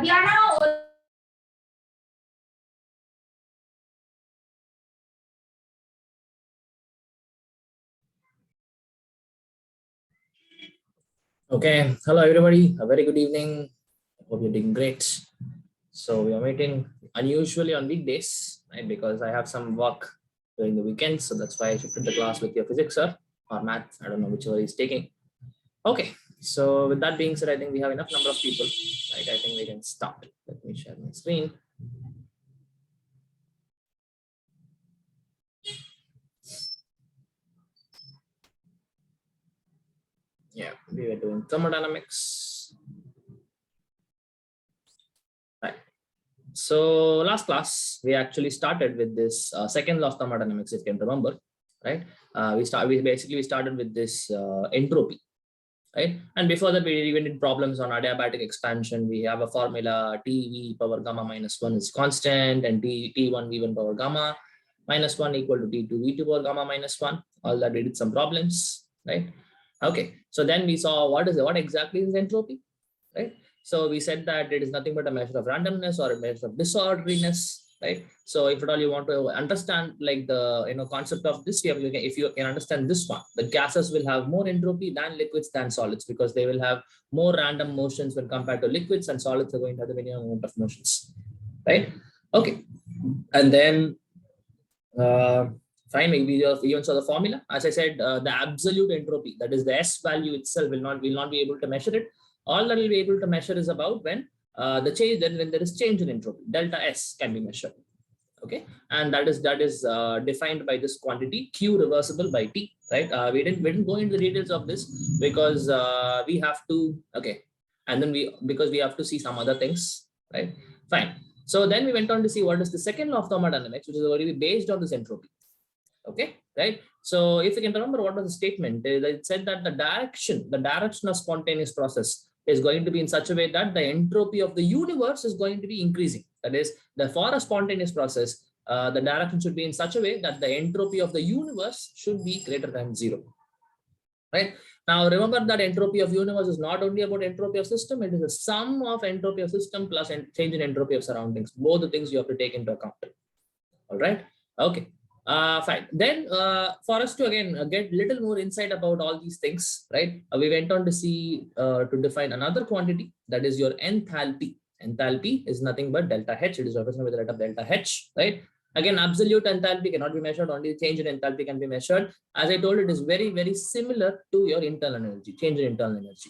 Okay, hello everybody. A very good evening. I hope you're doing great. So we are meeting unusually on weekdays, right? Because I have some work during the weekends, so that's why I shifted the class with your physics sir or math. I don't know whichever he's taking. Okay, so with that being said, I think we have enough number of people, right? I think we can start. Let me share my screen. Yeah, we were doing thermodynamics. Right. So last class, we actually started with this second law of thermodynamics, if you can remember, right? We basically started with this entropy, right? And before that, we even did problems on adiabatic expansion. We have a formula TV power gamma minus 1 is constant, and T1 V1 power gamma minus 1 equal to T2 V2 power gamma minus 1. All that we did some problems, right? Okay, so then we saw what exactly is entropy, right? So we said that it is nothing but a measure of randomness or a measure of disorderliness, right? So if at all you want to understand like the concept of this, if you can understand this one, the gases will have more entropy than liquids than solids, because they will have more random motions when compared to liquids, and solids are going to have the minimum amount of motions, right? Okay, and then fine, maybe you even saw the formula. As I said, the absolute entropy, that is the S value itself, will not be able to measure it. All that we'll be able to measure is about when when there is change in entropy, delta S can be measured. Okay, and that is defined by this quantity Q reversible by T, right? We didn't go into the details of this because we have to, okay, and then because we have to see some other things, right? Fine. So then we went on to see what is the second law of thermodynamics, which is going to be based on this entropy. Okay, right? So if you can remember what was the statement, it said that the direction of spontaneous process is going to be in such a way that the entropy of the universe is going to be increasing. That is, for a spontaneous process, the direction should be in such a way that the entropy of the universe should be greater than 0. Right? Now, remember that entropy of universe is not only about entropy of system, it is a sum of entropy of system plus change in entropy of surroundings. Both the things you have to take into account. All right. Okay. Fine. Then for us to again get little more insight about all these things, right? We went on to see to define another quantity, that is your enthalpy. Enthalpy is nothing but delta H. It is represented with the letter delta H, right? Again, absolute enthalpy cannot be measured. Only change in enthalpy can be measured. As I told, it is very, very similar to your internal energy, change in internal energy,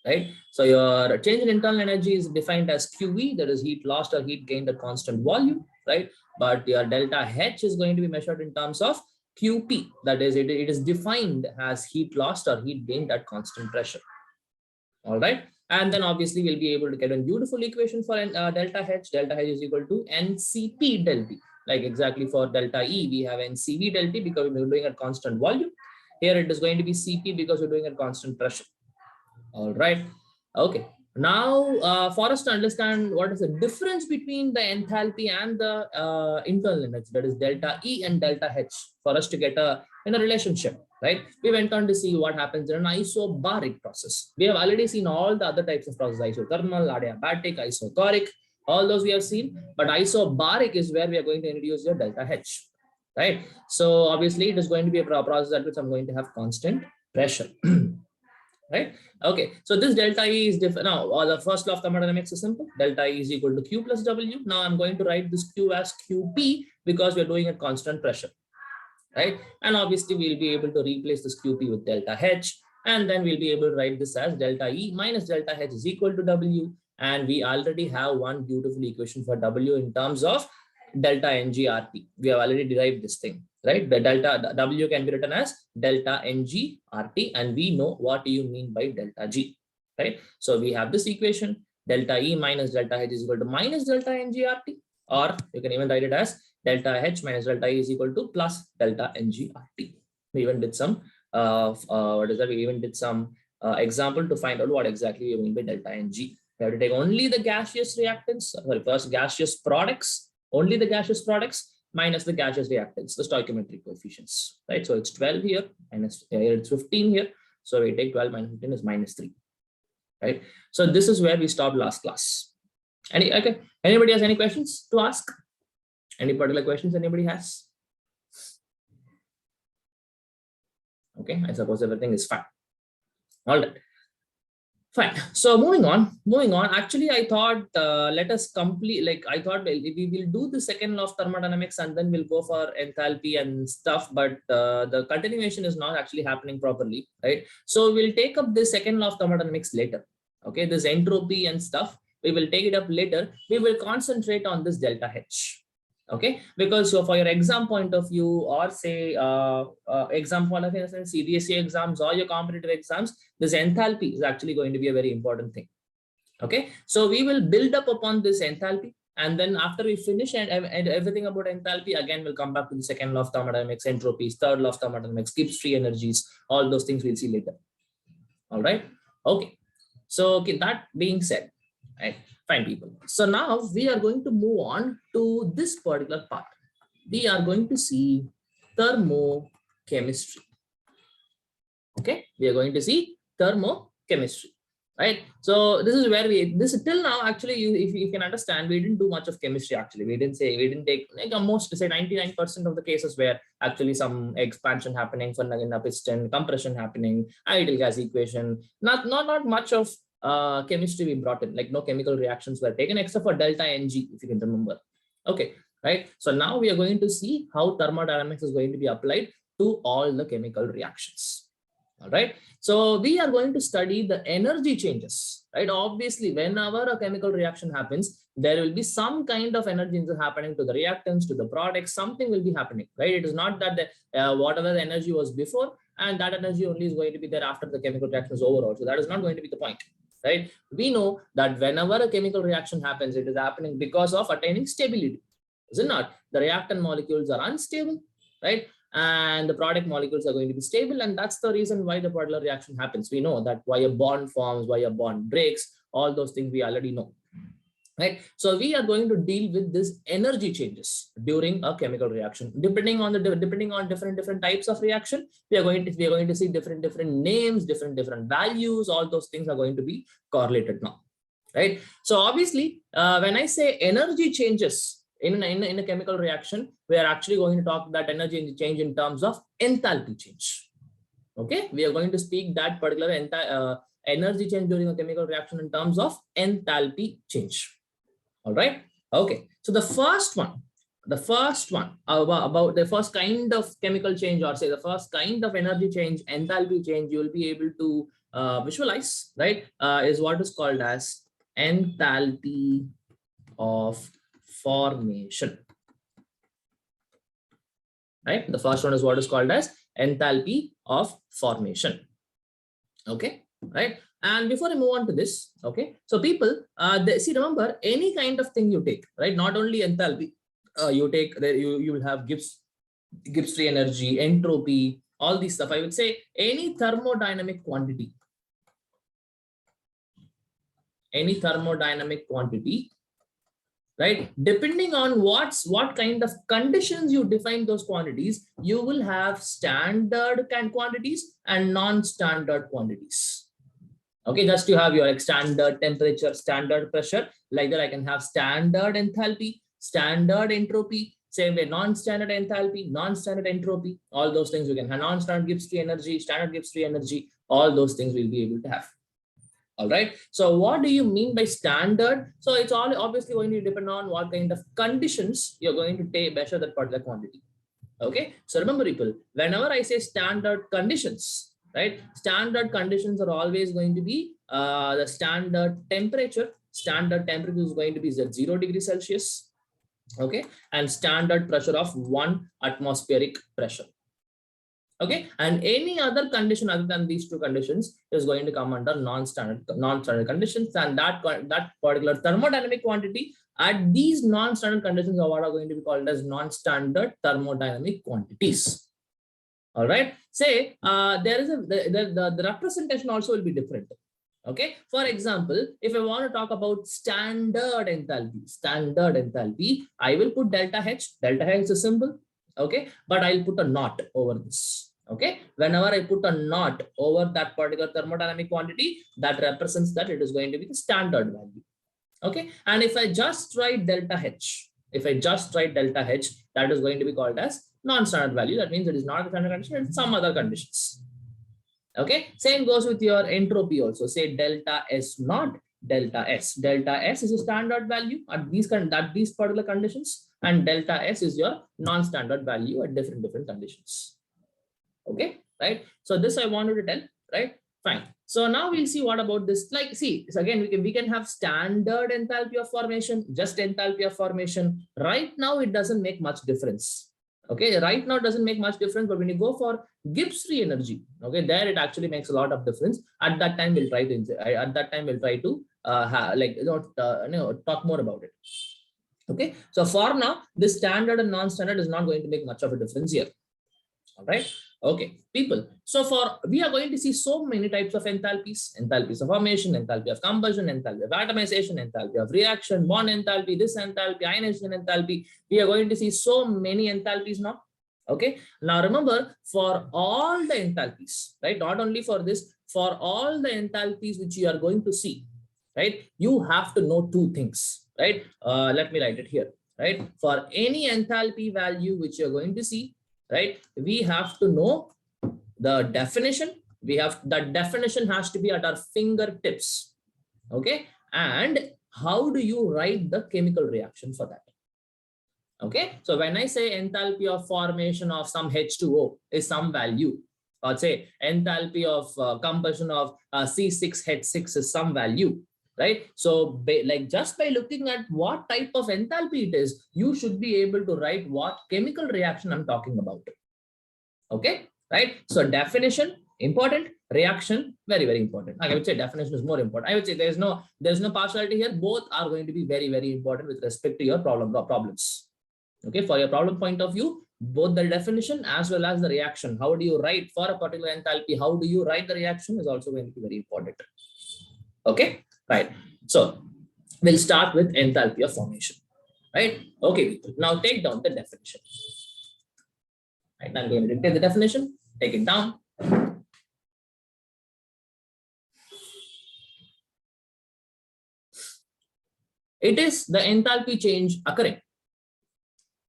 right? So your change in internal energy is defined as QV, that is heat lost or heat gained at constant volume, right? But your delta H is going to be measured in terms of QP, that is it is defined as heat lost or heat gained at constant pressure. All right, and then obviously we'll be able to get a beautiful equation for delta H. Delta H is equal to NCP del T. Like exactly for delta E, we have NCV del T because we're doing at constant volume. Here it is going to be CP because we're doing at constant pressure. All right. Okay. Now, for us to understand what is the difference between the enthalpy and the internal energy, that is delta E and delta H, for us to get a relationship, right? We went on to see what happens in an isobaric process. We have already seen all the other types of processes: isothermal, adiabatic, isochoric, all those we have seen. But isobaric is where we are going to introduce your delta H, right? So obviously, it is going to be a process at which I'm going to have constant pressure. Right? Okay, so this delta E is different. Now, the first law of thermodynamics is simple. Delta E is equal to Q plus W. Now, I'm going to write this Q as QP because we're doing at constant pressure, right? And obviously, we'll be able to replace this QP with delta H, and then we'll be able to write this as delta E minus delta H is equal to W. And we already have one beautiful equation for W in terms of delta NGRT. We have already derived this thing, right? The delta W can be written as delta NGRT, and we know what you mean by delta G, right? So we have this equation, delta E minus delta H is equal to minus delta NGRT, or you can even write it as delta H minus delta E is equal to plus delta NGRT. We even did some we even did some example to find out what exactly we mean by delta NG. We have to take only the gaseous reactants, first gaseous products, only the gaseous products minus the gaseous reactants, the stoichiometric coefficients, right? So it's 12 here, minus here it's 15 here. So we take 12 minus 15 is minus 3, right? So this is where we stopped last class. Okay. Anybody has any questions to ask? Any particular questions anybody has? Okay, I suppose everything is fine. All right. Fine. So moving on. Actually, I thought let us complete. Like I thought we will do the second law of thermodynamics and then we'll go for enthalpy and stuff. But the continuation is not actually happening properly, right? So we'll take up the second law of thermodynamics later. Okay, this entropy and stuff we will take it up later. We will concentrate on this delta H. Okay, because so for your exam point of view, or say exam point of view, CBSE exams or your competitive exams, this enthalpy is actually going to be a very important thing. Okay, so we will build up upon this enthalpy, and then after we finish and everything about enthalpy, again we'll come back to the second law of thermodynamics, entropies, third law of thermodynamics, Gibbs free energies, all those things we'll see later. All right. Okay, so okay, that being said, right, fine people. So now we are going to move on to this particular part. We are going to see thermochemistry. Okay, we are going to see thermochemistry, right? So this is where this till now actually, if you can understand, we didn't do much of chemistry. Actually, we didn't take like almost say 99% of the cases where actually some expansion happening for a piston, compression happening, ideal gas equation. Not much of chemistry we brought in. Like no chemical reactions were taken except for delta Ng, if you can remember. Okay, right. So now we are going to see how thermodynamics is going to be applied to all the chemical reactions. All right. So we are going to study the energy changes, right? Obviously, whenever a chemical reaction happens, there will be some kind of energy happening to the reactants, to the products, something will be happening, right? It is not that whatever the energy was before and that energy only is going to be there after the chemical reaction is over also. That is not going to be the point, right? We know that whenever a chemical reaction happens, it is happening because of attaining stability. Is it not? The reactant molecules are unstable, right? And the product molecules are going to be stable, and that's the reason why the polar reaction happens. We know that why a bond forms, why a bond breaks, all those things we already know, right? So we are going to deal with this energy changes during a chemical reaction. Depending on different types of reaction, we are going to see different names, different values. All those things are going to be correlated now, right? So obviously, when I say energy changes in a chemical reaction, we are actually going to talk that energy change in terms of enthalpy change. Okay, we are going to speak that particular energy change during a chemical reaction in terms of enthalpy change. All right. Okay, so the first one about the first kind of chemical change, or say the first kind of energy change, enthalpy change, you will be able to visualize, right? Is what is called as enthalpy of formation, right? The first one is what is called as enthalpy of formation. Okay, right? And before I move on to this, okay, so people, see, remember, any kind of thing you take, right? Not only enthalpy, you take there, you will have Gibbs free energy, entropy, all these stuff. I would say any thermodynamic quantity, right? Depending on what kind of conditions you define those quantities, you will have standard quantities and non-standard quantities. Okay, just to have your like standard temperature, standard pressure, like that I can have standard enthalpy, standard entropy, same way non-standard enthalpy, non-standard entropy, all those things you can have. Non-standard Gibbs free energy, standard Gibbs free energy, all those things we'll be able to have. All right. So what do you mean by standard? So it's all obviously going to depend on what kind of conditions you're going to measure that particular quantity. Okay. So remember, people, whenever I say standard conditions, right? Standard conditions are always going to be the standard temperature. Standard temperature is going to be 0 degrees Celsius. Okay. And standard pressure of 1 atmospheric pressure. Okay, and any other condition other than these two conditions is going to come under non-standard conditions, and that particular thermodynamic quantity at these non-standard conditions are what are going to be called as non-standard thermodynamic quantities. All right, say there is the representation also will be different. Okay, for example, if I want to talk about standard enthalpy, I will put delta H. Delta H is a symbol. Okay, but I'll put a naught over this. Okay, whenever I put a naught over that particular thermodynamic quantity, that represents that it is going to be the standard value. Okay. And if I just write delta H, that is going to be called as non-standard value. That means it is not a standard condition, it's some other conditions. Okay. Same goes with your entropy also. Say delta S naught, delta S. Delta S is a standard value at these particular conditions, and delta S is your non-standard value at different conditions. Okay, right? So this I wanted to tell, right? Fine. So now we'll see what about this. Like, see, so again, we can have standard enthalpy of formation, just enthalpy of formation. Right now, it doesn't make much difference. Okay, right now it doesn't make much difference, but when you go for Gibbs free energy, okay, there it actually makes a lot of difference. At that time, we'll try to talk more about it. Okay, so for now, this standard and non-standard is not going to make much of a difference here. All right. Okay, people. So we are going to see so many types of enthalpies: enthalpies of formation, enthalpy of combustion, enthalpy of atomization, enthalpy of reaction, bond enthalpy, this enthalpy, ionization enthalpy. We are going to see so many enthalpies now. Okay. Now remember, for all the enthalpies, right? Not only for this, for all the enthalpies which you are going to see, right? You have to know two things, right? Let me write it here, right? For any enthalpy value which you're going to see, right, we have to know the definition. That definition has to be at our fingertips. Okay. And how do you write the chemical reaction for that? Okay. So when I say enthalpy of formation of some H2O is some value, or say enthalpy of combustion of C6H6 is some value, right? So like just by looking at what type of enthalpy it is, you should be able to write what chemical reaction I'm talking about. Okay, right? So definition important, reaction very important. I would say definition is more important. I would say there's no partiality here. Both are going to be very important with respect to your problems. Okay, for your problem point of view, both the definition as well as the reaction, how do you write for a particular enthalpy, how do you write the reaction is also going to be very important. Okay, right. So we'll start with enthalpy of formation, right? Okay, now take down the definition. Right, I'm going to dictate the definition, take it down. It is the enthalpy change occurring.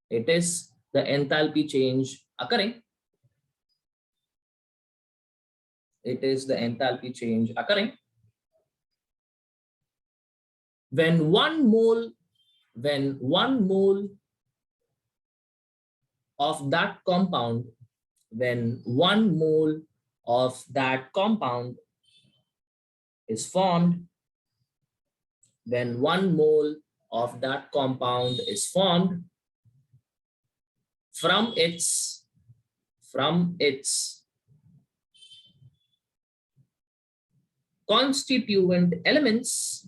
It is the enthalpy change occurring. It is the enthalpy change occurring when one mole of that compound, is formed, from its constituent elements,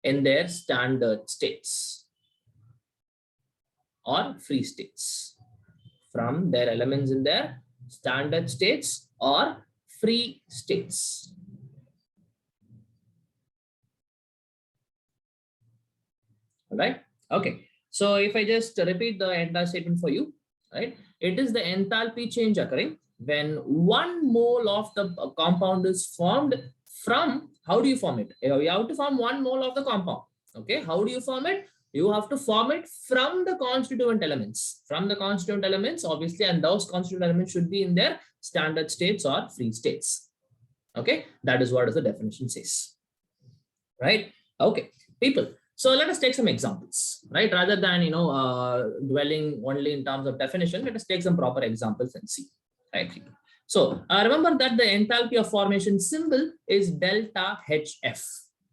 in their standard states or free states, from their elements in their standard states or free states. All right. Okay. So if I just repeat the entire statement for you, right? It is the enthalpy change occurring when 1 mole of the compound is formed from, how do you form it? You have to form 1 mole of the compound. Okay. How do you form it? You have to form it from the constituent elements. From the constituent elements, obviously, and those constituent elements should be in their standard states or free states. Okay. That is what the definition says. Right. Okay. People. So let us take some examples, right? Rather than, dwelling only in terms of definition, let us take some proper examples and see, right? So remember that the enthalpy of formation symbol is delta HF.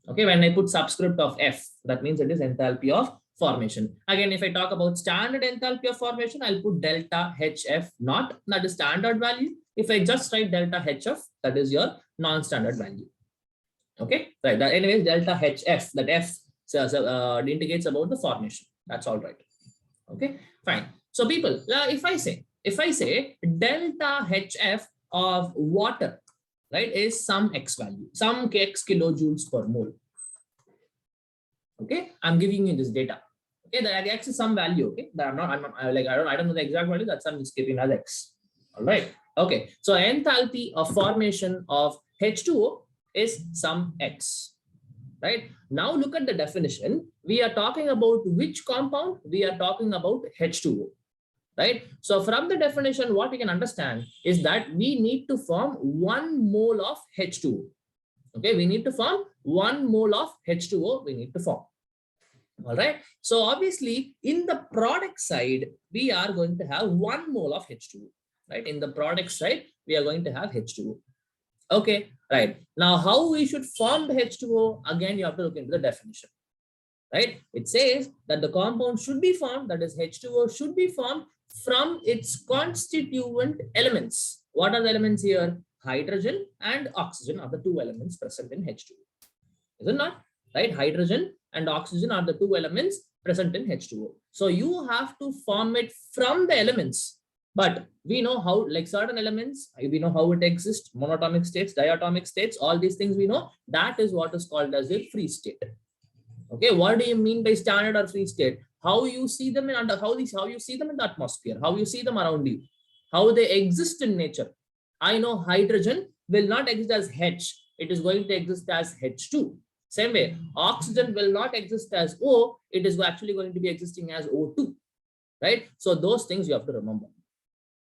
Okay, when I put subscript of F, that means it is enthalpy of formation. Again, if I talk about standard enthalpy of formation, I'll put delta HF naught, that is standard value. If I just write delta HF, that is your non-standard value. Okay, right. Anyways, delta HF, that F indicates about the formation. That's all right. Okay, fine. So people, if I say delta HF of water, right, is some X value, some X kilojoules per mole. Okay, I'm giving you this data. Okay, the X is some value. Okay, that I don't know the exact value. That's I'm skipping as X. All right. Okay, so enthalpy of formation of H2O is some X. Right now, look at the definition. We are talking about which compound? We are talking about H2O. Right. So from the definition, what we can understand is that we need to form 1 mole of H2O. Okay, we need to form 1 mole of H2O. We need to form. All right. So obviously, in the product side, we are going to have 1 mole of H2O. Right. In the product side, we are going to have H2O. Okay, right. Now, how we should form the H2O? Again, you have to look into the definition, right? It says that the compound should be formed, that is H2O should be formed from its constituent elements. What are the elements here? Hydrogen and oxygen are the 2 elements present in H2O. Is it not? Right? Hydrogen and oxygen are the 2 elements present in H2O. So you have to form it from the elements. But we know how, like certain elements, we know how it exists, monatomic states, diatomic states, all these things we know. That is what is called as a free state. Okay, what do you mean by standard or free state? How you see them in under how you see them in the atmosphere, how you see them around you, how they exist in nature. I know hydrogen will not exist as H, it is going to exist as H2. Same way, oxygen will not exist as O, it is actually going to be existing as O2. Right? So those things you have to remember.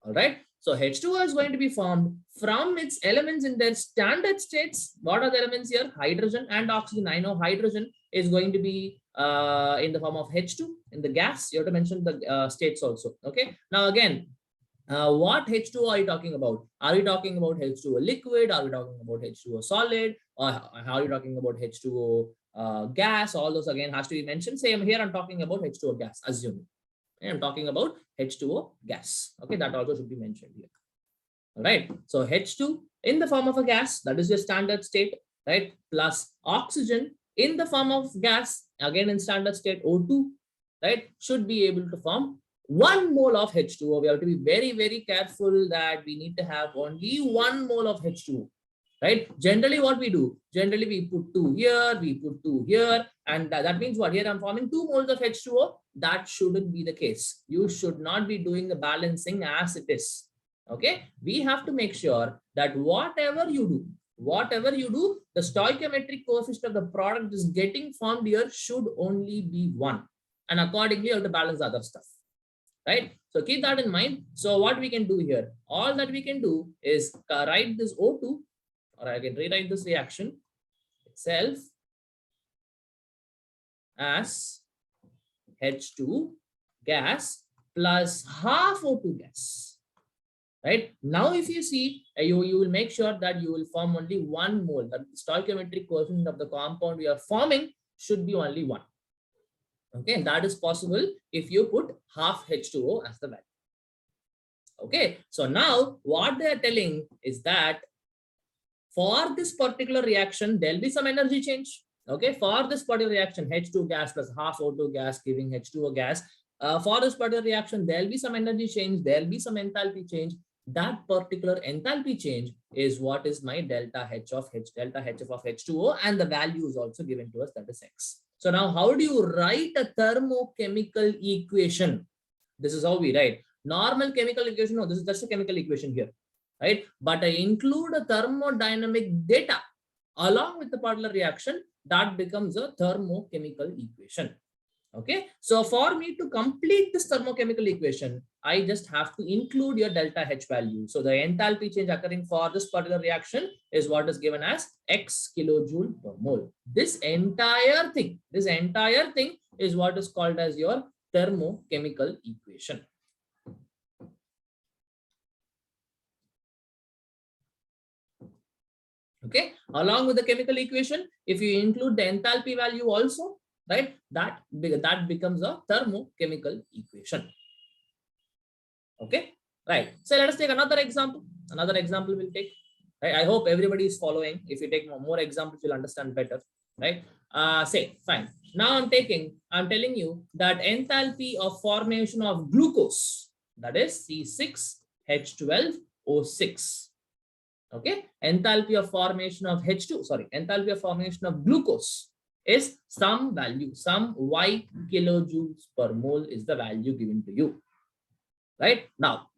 All right. So H2O is going to be formed from its elements in their standard states. What are the elements here? Hydrogen and oxygen. I know hydrogen is going to be in the form of H2 in the gas. You have to mention the states also. Okay. Now again, what H2O are you talking about? Are we talking about H2O liquid? Are we talking about H2O solid? Or how are you talking about H2O gas? All those again has to be mentioned. Same here, I'm talking about H2O gas, assuming. I'm talking about H2O gas. Okay, that also should be mentioned here. All right. So H2 in the form of a gas, that is your standard state, right? Plus oxygen in the form of gas, again in standard state O2, right? Should be able to form 1 mole of H2O. We have to be very, very careful that we need to have only 1 mole of H2O. Right? Generally, what we do? Generally, we put 2 here, we put 2 here, and that means what? Here I'm forming 2 moles of H2O. That shouldn't be the case. You should not be doing the balancing as it is. Okay? We have to make sure that whatever you do, the stoichiometric coefficient of the product is getting formed here should only be 1. And accordingly, you have to balance the other stuff. Right? So keep that in mind. So what we can do here? All that we can do is write this O2, or I can rewrite this reaction itself as H2 gas plus half O2 gas. Right? Now, if you see, you will make sure that you will form only 1 mole. The stoichiometric coefficient of the compound we are forming should be only 1. Okay, and that is possible if you put half H2O as the value. Okay, so now what they are telling is that for this particular reaction, there'll be some energy change. Okay, for this particular reaction, H2 gas plus half O2 gas giving H2O gas. For this particular reaction, there'll be some energy change, there'll be some enthalpy change. That particular enthalpy change is what is my delta H of H2O, and the value is also given to us, that is X. So now how do you write a thermochemical equation? This is how we write. Normal chemical equation, no, this is just a chemical equation here. Right? But I include a thermodynamic data along with the particular reaction, that becomes a thermochemical equation. Okay. So for me to complete this thermochemical equation, I just have to include your delta H value. So the enthalpy change occurring for this particular reaction is what is given as X kilojoule per mole. This entire thing is what is called as your thermochemical equation. Okay, along with the chemical equation, if you include the enthalpy value also, right, that becomes a thermochemical equation. Okay, right. So let us take another example. Another example we'll take. Right? I hope everybody is following. If you take more examples, you'll understand better. Right? Say fine. Now I'm telling you that enthalpy of formation of glucose, that is C6H12O6. Okay, enthalpy of formation of enthalpy of formation of glucose is some value, some Y kilojoules per mole is the value given to you. Right? Now,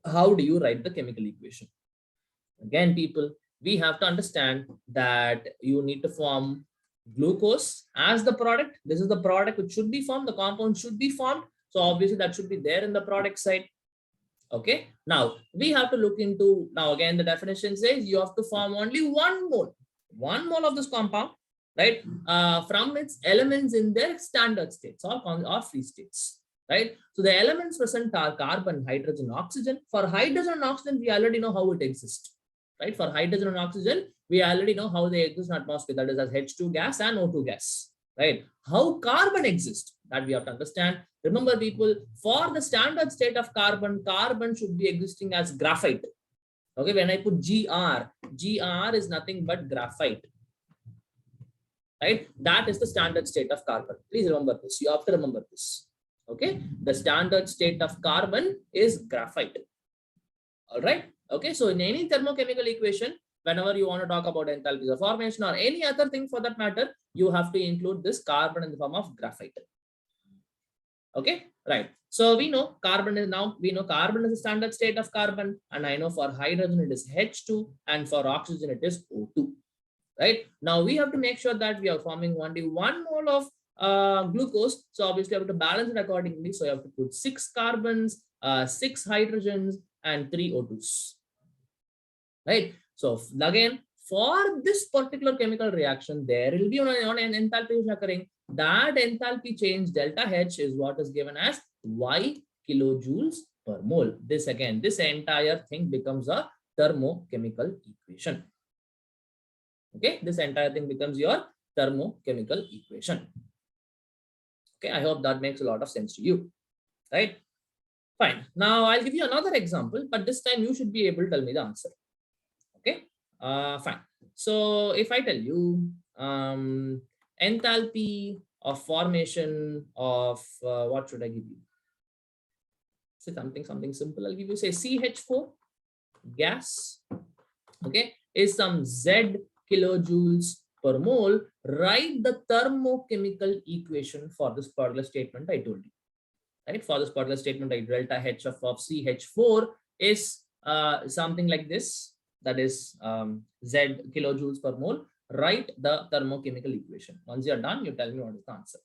how do you write the chemical equation? Again, people, we have to understand that you need to form glucose as the product. This is the product which should be formed. The compound should be formed. So obviously that should be there in the product side. Okay. Now we have to look into, now again, the definition says you have to form only 1 mole of this compound, right? From its elements in their standard states or free states, right? So the elements present are carbon, hydrogen, oxygen. For hydrogen and oxygen, we already know how it exists, right? For hydrogen and oxygen, we already know how they exist in atmosphere, that is as H2 gas and O2 gas, right? How carbon exists, that we have to understand. Remember, people, for the standard state of carbon, carbon should be existing as graphite. Okay, when I put GR is nothing but graphite, right? That is the standard state of carbon. Please remember this. You have to remember this. Okay, the standard state of carbon is graphite. All right. Okay, so in any thermochemical equation, whenever you want to talk about enthalpies of formation or any other thing for that matter, you have to include this carbon in the form of graphite. Okay, right. So we know carbon is the standard state of carbon, and I know for hydrogen it is H2 and for oxygen it is O2. Right. Now we have to make sure that we are forming only 1 mole of glucose. So obviously you have to balance it accordingly. So you have to put 6 carbons, 6 hydrogens, and 3 O2s. Right. So again, for this particular chemical reaction, there will be an enthalpy occurring. That enthalpy change delta H is what is given as Y kilojoules per mole. This entire thing becomes a thermochemical equation. Okay, this entire thing becomes your thermochemical equation. Okay, I hope that makes a lot of sense to you, right? Fine. Now I'll give you another example, but this time you should be able to tell me the answer. Okay, fine. So if I tell you enthalpy of formation of what should I give you? Say something simple. I'll give you, say, CH4 gas. Okay, is some Z kilojoules per mole. Write the thermochemical equation for this particular statement I told you. Right, for this particular statement, I delta H of CH4 is something like this. That is Z kilojoules per mole. Write the thermochemical equation. Once you're done, you tell me what is the answer.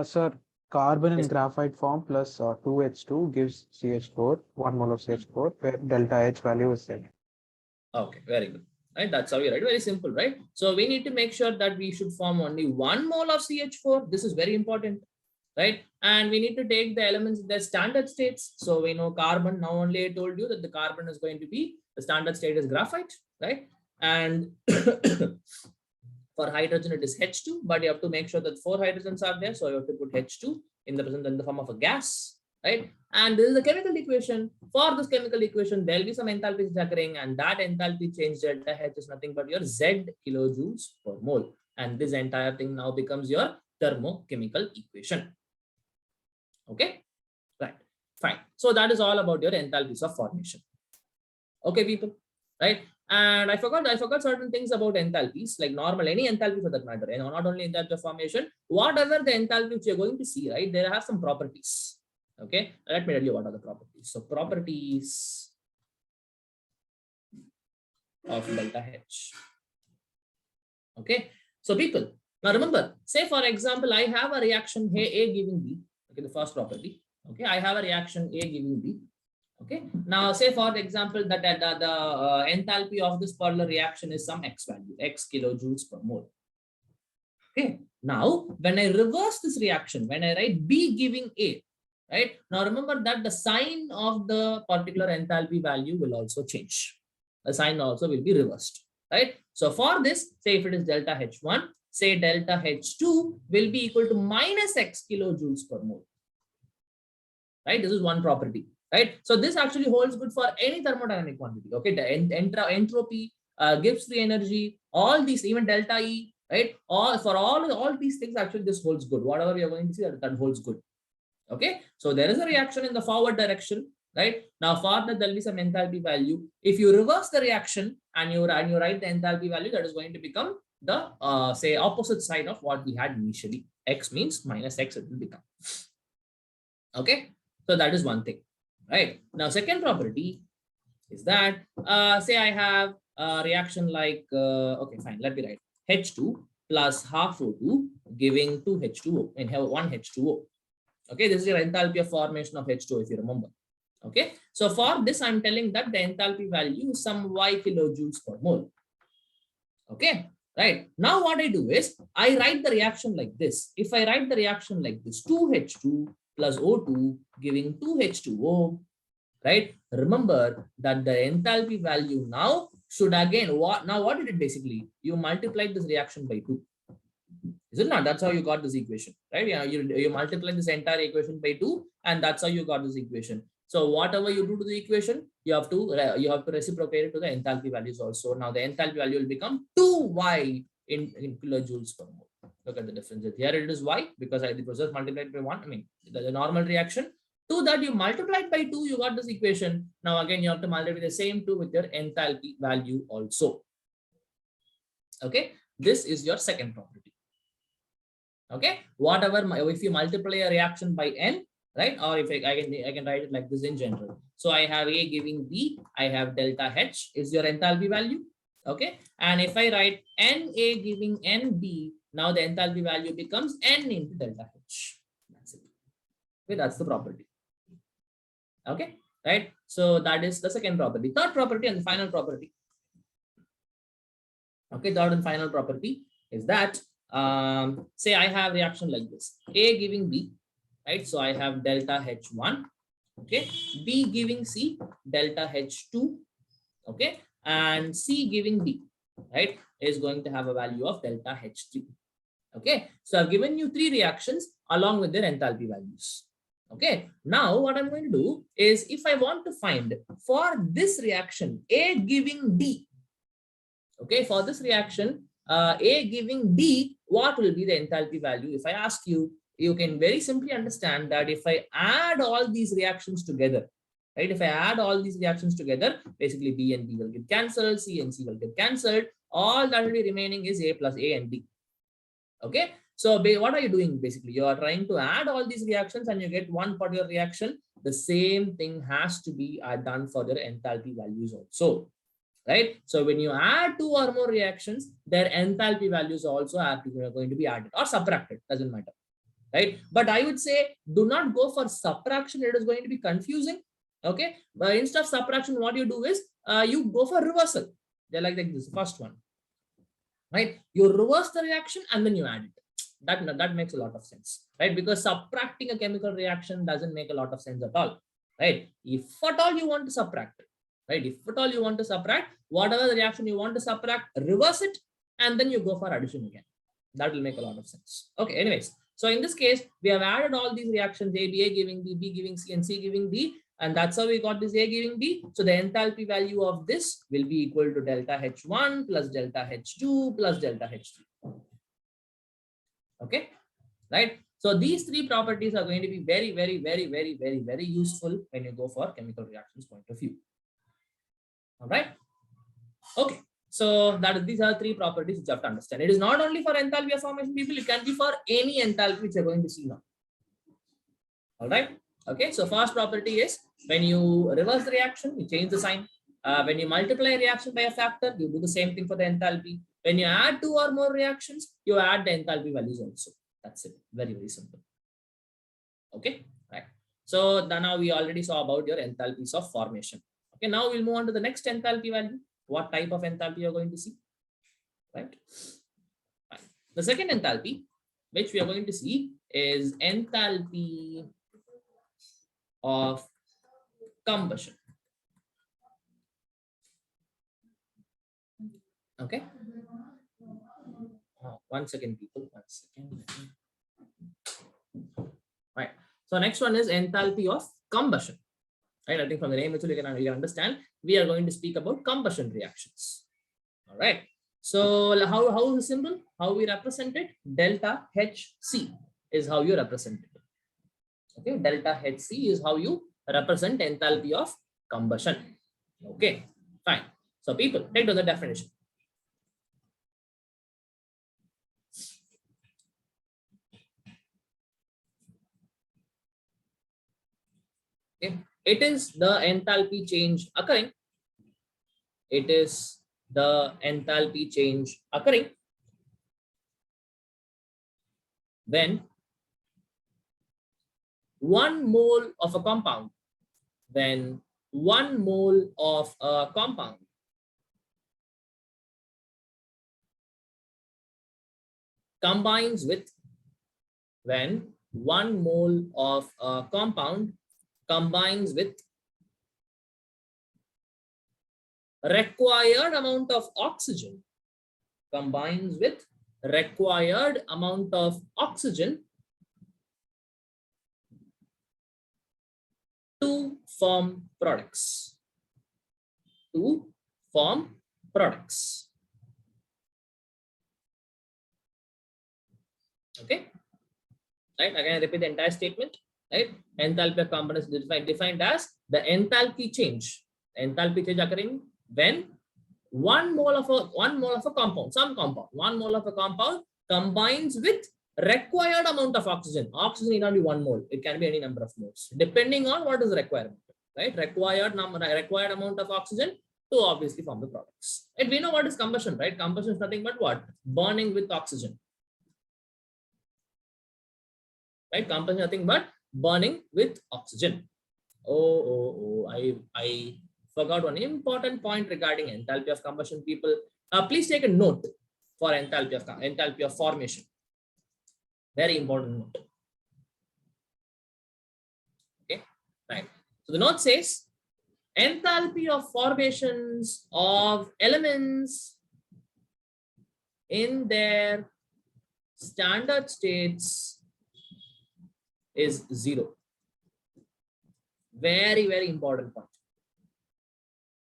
Sir, carbon in Yes. graphite form plus 2H2 gives CH4, 1 mole of CH4, where delta H value is Z. Okay, very good. Right, that's how you write. Very simple, right? So we need to make sure that we should form only 1 mole of CH4. This is very important, right? And we need to take the elements in their standard states. So we know carbon. Now only I told you that the carbon is going to be, the standard state is graphite, right? And for hydrogen it is H2, but you have to make sure that 4 hydrogens are there. So you have to put H2 in the form of a gas, right? And this is the chemical equation. For this chemical equation, there will be some enthalpies occurring, and that enthalpy change delta H is nothing but your Z kilojoules per mole. And this entire thing now becomes your thermochemical equation. Okay, right, fine. So that is all about your enthalpies of formation. Okay, people, right? And I forgot certain things about enthalpies, like normal, any enthalpy for that matter, and not only enthalpy of formation, whatever the enthalpy which you're going to see, right? There have some properties. Okay, let me tell you what are the properties. So properties of delta H. Okay, so people, now remember, say for example, I have a reaction A giving B. Okay, the first property. Okay, I have a reaction A giving B. Okay, now say for example that the enthalpy of this particular reaction is some X value, X kilojoules per mole. Okay, now when I reverse this reaction, when I write B giving A, right? Now remember that the sign of the particular enthalpy value will also change. The sign also will be reversed, right? So for this, say if it is delta H1, say delta H2 will be equal to minus X kilojoules per mole. Right? This is one property. Right, so this actually holds good for any thermodynamic quantity. Okay, the entropy, Gibbs free energy, all these, even delta E, right? All these things, actually this holds good. Whatever we are going to see, that holds good. Okay, so there is a reaction in the forward direction, right? Now for that there will be some enthalpy value. If you reverse the reaction and you write the enthalpy value, that is going to become the say opposite side of what we had initially. X means minus X it will become. Okay, so that is one thing, right? Now, second property is that say I have a reaction like okay, fine, let me write H2 plus half O2 giving 2 H2O and have 1 H2O. Okay, this is your enthalpy of formation of H2O if you remember. Okay, so for this I'm telling that the enthalpy value is some Y kilojoules per mole. Okay, right. Now what I do is I write the reaction like this. If I write the reaction like this, 2H2 plus O2 giving 2H2O, right? Remember that the enthalpy value now should again, what did it basically? You multiplied this reaction by 2. Is it not? That's how you got this equation, right? Yeah, you multiply this entire equation by 2, and that's how you got this equation. So whatever you do to the equation, you have to reciprocate it to the enthalpy values also. Now the enthalpy value will become 2Y in kilojoules per mole. Look at the difference. Here it is Y because the process multiplied by 1. I mean, the normal reaction. To that you multiplied by 2, you got this equation. Now again, you have to multiply the same 2 with your enthalpy value also. Okay, this is your second property. Okay, whatever, if you multiply a reaction by n, right? Or if I can write it like this in general. So I have A giving B, I have delta H is your enthalpy value. Okay, and if I write NA giving NB, now the enthalpy value becomes N into delta H. That's it. Okay, that's the property. Okay, right? So that is the second property. Third property and the final property. Okay, third and final property is that say I have reaction like this, A giving B, right? So I have delta H1, okay, B giving C, delta H2, okay, and C giving D, right, is going to have a value of delta H3. Okay, so I've given you 3 reactions along with their enthalpy values. Okay, now what I'm going to do is if I want to find for this reaction A giving D, okay, for this reaction A giving D, what will be the enthalpy value? If I ask you, you can very simply understand that if I add all these reactions together, right? If I add all these reactions together, basically B and B will get cancelled, C and C will get cancelled. All that will be remaining is A plus A and D. Okay, so what are you doing? Basically, you are trying to add all these reactions and you get one particular reaction. The same thing has to be done for their enthalpy values also. Right? So when you add 2 or more reactions, their enthalpy values also are going to be added or subtracted, doesn't matter. Right? But I would say do not go for subtraction. It is going to be confusing. Okay, but instead of subtraction, what you do is you go for reversal. They're like this first one. Right? You reverse the reaction and then you add it. That makes a lot of sense, right? Because subtracting a chemical reaction doesn't make a lot of sense at all. Right? If at all you want to subtract it. Right? If at all you want to subtract, whatever the reaction you want to subtract, reverse it, and then you go for addition again. That will make a lot of sense. Okay, anyways. So in this case, we have added all these reactions, A giving B, B giving C, and C giving D. And that's how we got this A giving B. So the enthalpy value of this will be equal to delta H1 plus delta H2 plus delta H3. Okay, right? So these 3 properties are going to be very, very, very, very, very, very useful when you go for chemical reactions point of view. All right. Okay. So these are 3 properties which you have to understand. It is not only for enthalpy of formation, people. It can be for any enthalpy which you're going to see now. All right. Okay. So first property is when you reverse the reaction, you change the sign. When you multiply a reaction by a factor, you do the same thing for the enthalpy. When you add 2 or more reactions, you add the enthalpy values also. That's it. Very, very simple. Okay. Right. So now we already saw about your enthalpies of formation. Okay, now we'll move on to the next enthalpy value. What type of enthalpy you're going to see, right? The second enthalpy, which we are going to see, is enthalpy of combustion. Okay. 1 second, people. 1 second. Right. So next one is enthalpy of combustion. Right, I think from the name itself you can understand we are going to speak about combustion reactions. All right. So how is the symbol? How we represent it? Delta HC is how you represent it. Okay, delta HC is how you represent enthalpy of combustion. Okay, fine. So people, take to the definition. Okay. It is the enthalpy change occurring. It is the enthalpy change occurring when 1 mole of a compound, when 1 mole of a compound combines with, when 1 mole of a compound combines with required amount of oxygen, combines with required amount of oxygen to form products, to form products. Okay, right? Again, I repeat the entire statement. Right? Enthalpy of combustion is defined as the enthalpy change. Enthalpy change occurring when 1 mole of a compound, some compound, 1 mole of a compound combines with required amount of oxygen. Oxygen need not be 1 mole; it can be any number of moles, depending on what is the requirement. Right? Required amount of oxygen to obviously form the products. And we know what is combustion, right? Combustion is nothing but what? Burning with oxygen. Right? Combustion is nothing but burning with oxygen. I forgot one important point regarding enthalpy of combustion, people. Please take a note for enthalpy of formation. Very important note. Okay, right. So the note says enthalpy of formations of elements in their standard states is 0. Very, very important point.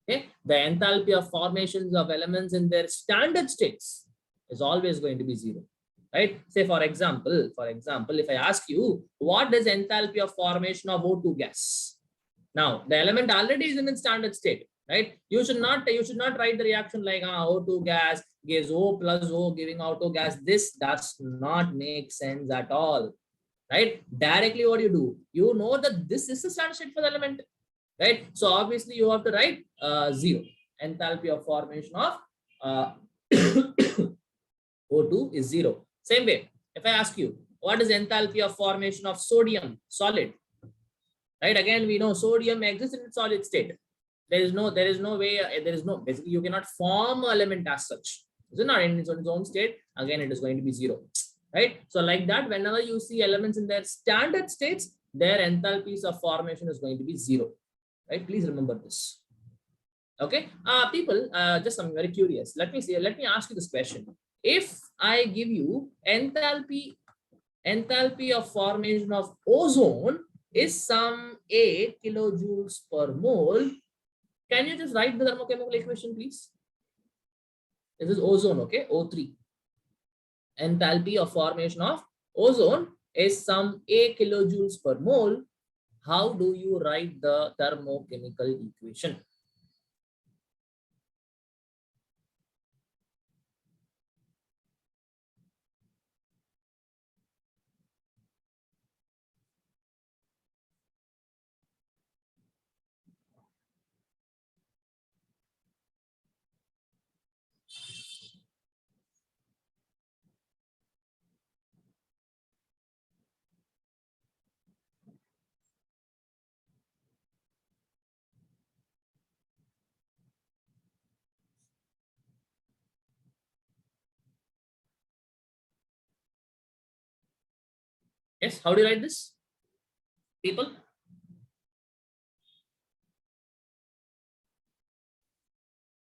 Okay, the enthalpy of formations of elements in their standard states is always going to be 0. Right? Say for example, if I ask you, what is enthalpy of formation of O2 gas? Now, the element already is in its standard state, right? You should not write the reaction like O2 gas gives O plus O giving out O gas. This does not make sense at all, right? Directly what you do, you know that this is the standard state for the element, right? So obviously you have to write 0. Enthalpy of formation of O2 is 0. Same way, if I ask you, what is enthalpy of formation of sodium solid? Right? Again, we know sodium exists in its solid state. There is no way, basically you cannot form an element as such. Is it not in its own state? Again, it is going to be 0. Right? So like that, whenever you see elements in their standard states, their enthalpies of formation is going to be 0. Right? Please remember this. Okay, people, just I'm very curious. Let me ask you this question. If I give you enthalpy of formation of ozone is some 8 kilojoules per mole, can you just write the thermochemical equation, please? This is ozone, okay, O3. Enthalpy of formation of ozone is some 8 kilojoules per mole. How do you write the thermochemical equation? Yes, how do you write this, people?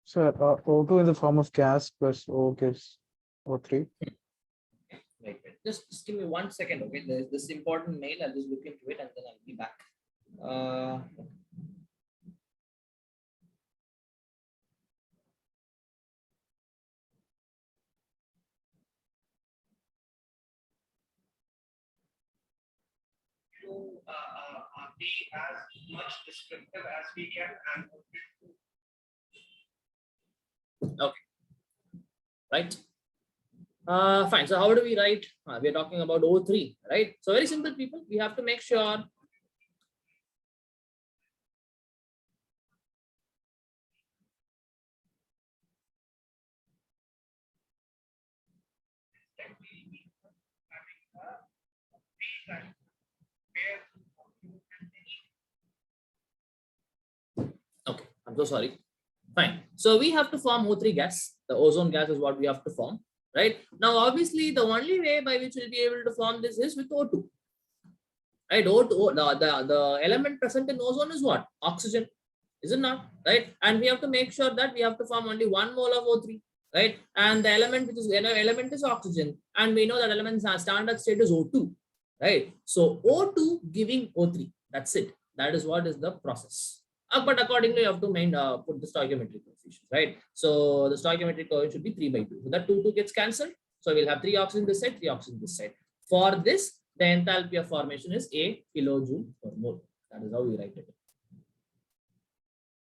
Sir, O2 in the form of gas plus O gives O3. Right. Just give me 1 second, okay? There's this important mail. I'll just look into it and then I'll be back. To be as much descriptive as we can and Okay. Right. Fine. So how do we write? We're talking about O3, right? So very simple, people. We have to make sure then we will be having a reason where Okay, I'm so sorry. Fine. So we have to form O3 gas. The ozone gas is what we have to form, right? Now, obviously, the only way by which we'll be able to form this is with O2. Right? O2, the element present in ozone is what? Oxygen. Is it not? Right? And we have to make sure that we have to form only 1 mole of O3. Right? And the element which is element is oxygen. And we know that element's standard state is O2. Right? So O2 giving O3. That's it. That is what is the process. But accordingly, you have to put the stoichiometric coefficients, right? So the stoichiometric coefficient should be 3 by 2. So that 2 gets cancelled. So we'll have 3 oxygen this side, 3 oxygen this side. For this, the enthalpy of formation is a kilojoule per mole. That is how we write it.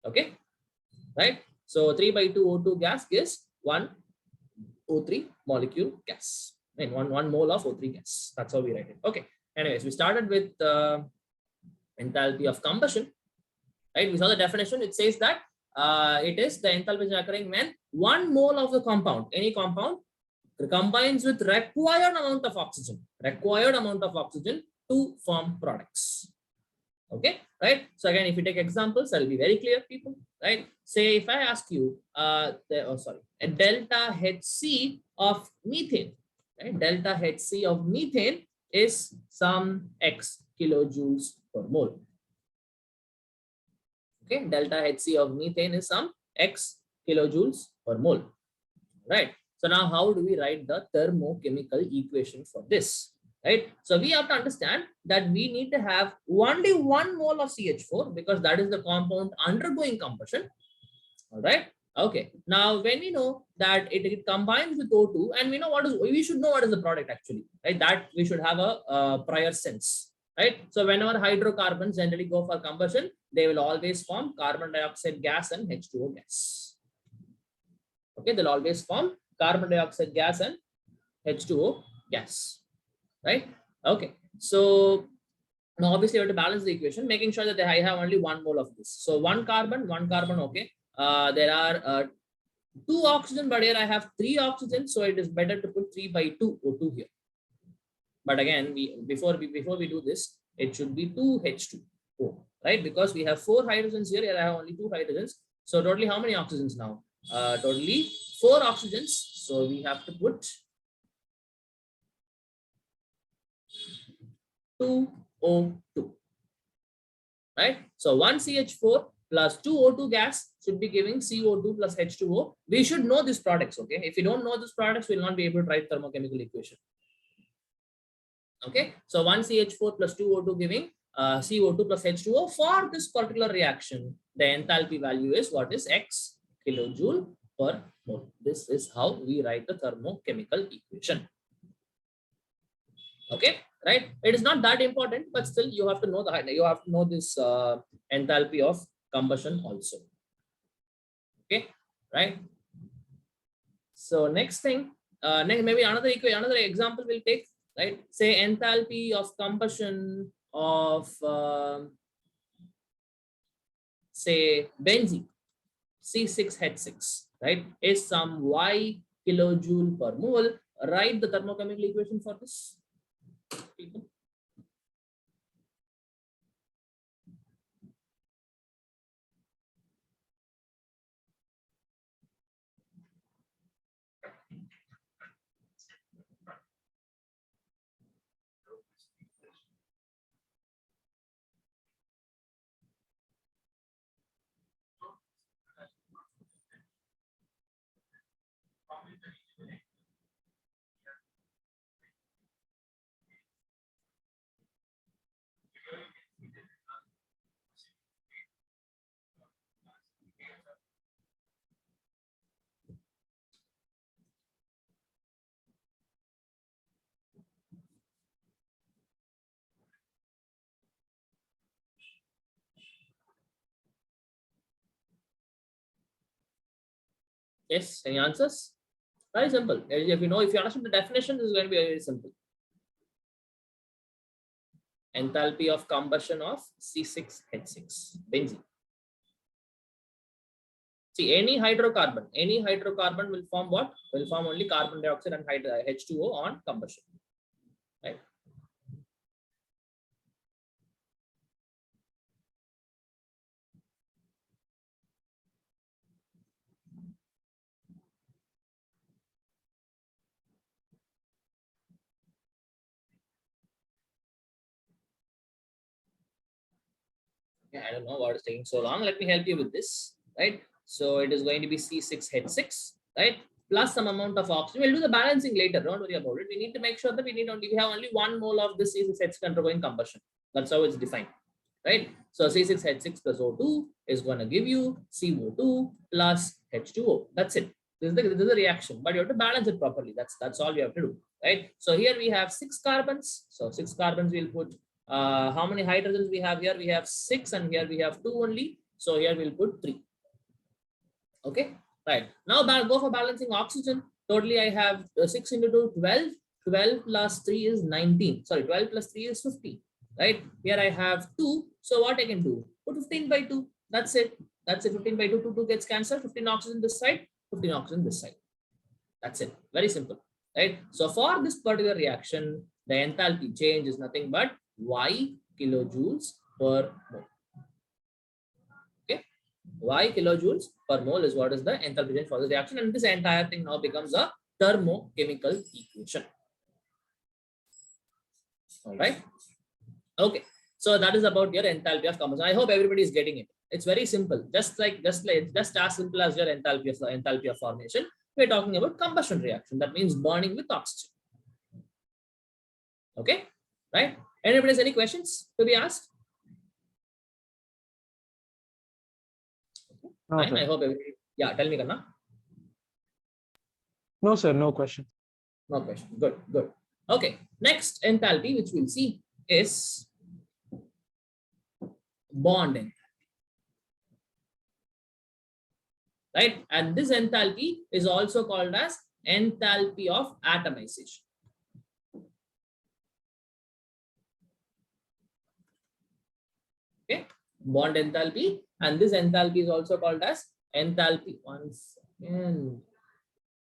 Okay, right? So 3 by 2 O2 gas gives 1 O3 molecule gas. I mean, one mole of O3 gas. That's how we write it. Okay. Anyways, we started with enthalpy of combustion. Right, we saw the definition. It says that it is the enthalpy occurring when 1 mole of the compound, any compound, combines with required amount of oxygen to form products. Okay, right? So again, if you take examples, that will be very clear, people. Right? Say if I ask you, a delta Hc of methane. Right? Delta Hc of methane is some x kilojoules per mole. Okay, delta Hc of methane is some x kilojoules per mole, right? So now how do we write the thermochemical equation for this, right? So we have to understand that we need to have only 1 mole of CH4 because that is the compound undergoing combustion, all right? Okay, now when we know that it combines with O2 and we know we should know what is the product actually, right? That we should have a prior sense. Right. So whenever hydrocarbons generally go for combustion, they will always form carbon dioxide gas and H2O gas. Okay, they'll always form carbon dioxide gas and H2O gas. Right. Okay. So now obviously you have to balance the equation, making sure that I have only 1 mole of this. So one carbon. Okay. There are 2 oxygen, but here I have 3 oxygen. So it is better to put 3 by 2 O2 here. But again, before we do this, it should be 2H2O, right? Because we have 4 hydrogens here. Here I have only 2 hydrogens. So totally how many oxygens now? Totally 4 oxygens. So we have to put 2O2, right? So 1 CH4 plus 2 O2 gas should be giving CO2 plus H2O. We should know these products, okay? If you don't know these products, we will not be able to write thermochemical equation. Okay, so 1 CH4 plus 2 O2 giving CO2 plus H2O. For this particular reaction, the enthalpy value is what is x kilojoule per mole. This is how we write the thermochemical equation. Okay, right? It is not that important, but still you have to know this enthalpy of combustion also. Okay, right? So next thing, maybe another example we'll take. Right, say enthalpy of combustion of say benzene C6H6, right, is some y kilojoule per mole. Write the thermochemical equation for this, people. Yes, any answers? Very simple. If you understand the definition, this is going to be very simple. Enthalpy of combustion of C6H6 benzene. See, any hydrocarbon will form what? Will form only carbon dioxide and H2O on combustion, right? I don't know what is taking so long. Let me help you with this, right? So it is going to be C6H6, right? Plus some amount of oxygen. We'll do the balancing later. Don't worry about it. We need to make sure that we have only 1 mole of this C6H6 undergoing combustion. That's how it's defined, right? So C6H6 plus O2 is going to give you CO2 plus H2O. That's it. This is a reaction, but you have to balance it properly. That's all you have to do, right? So here we have 6 carbons. So 6 carbons we'll put. How many hydrogens we have here? We have 6, and here we have 2 only. So here we'll put 3. Okay, right. Now go for balancing oxygen. Totally I have 6 into 2, 12. 12 plus 3 is 19. Sorry, 12 plus 3 is 50. Right? Here I have 2. So what I can do? Put 15 by 2. That's it. That's it. 15 by 2. 2 gets cancelled. 15 oxygen this side. 15 oxygen this side. That's it. Very simple. Right? So for this particular reaction, the enthalpy change is nothing but Y kilojoules per mole. Okay, Y kilojoules per mole is what is the enthalpy change for this reaction, and this entire thing now becomes a thermochemical equation. All right. Okay. So that is about your enthalpy of combustion. I hope everybody is getting it. It's very simple. Just as simple as your enthalpy of formation. We're talking about combustion reaction. That means burning with oxygen. Okay. Right. Anybody has any questions to be asked? No, Fine. sir. I hope everybody. Yeah. Tell me, Kanna. No, sir. No question. No question. Good. Good. Okay. Next enthalpy, which we'll see, is bond enthalpy. Right. And this enthalpy is also called as enthalpy of atomization. Okay. Bond enthalpy. And this enthalpy is also called as enthalpy. Once again,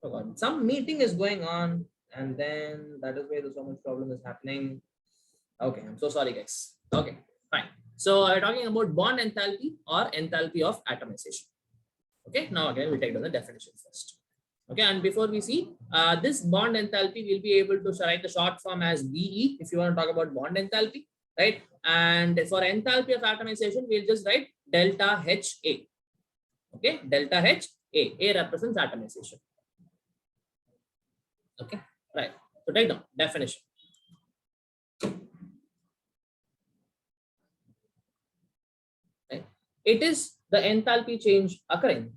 forgot. Some meeting is going on, and then that is where so much problem is happening. Okay. I'm so sorry, guys. Okay. Fine. So we're talking about bond enthalpy or enthalpy of atomization. Okay, now again we take down the definition first. Okay, and before we see this bond enthalpy, we'll be able to write the short form as BE if you want to talk about bond enthalpy, right? And for enthalpy of atomization, we'll just write delta HA. Okay, delta HA. A represents atomization. Okay, right. So take down definition. Right. It is the enthalpy change occurring.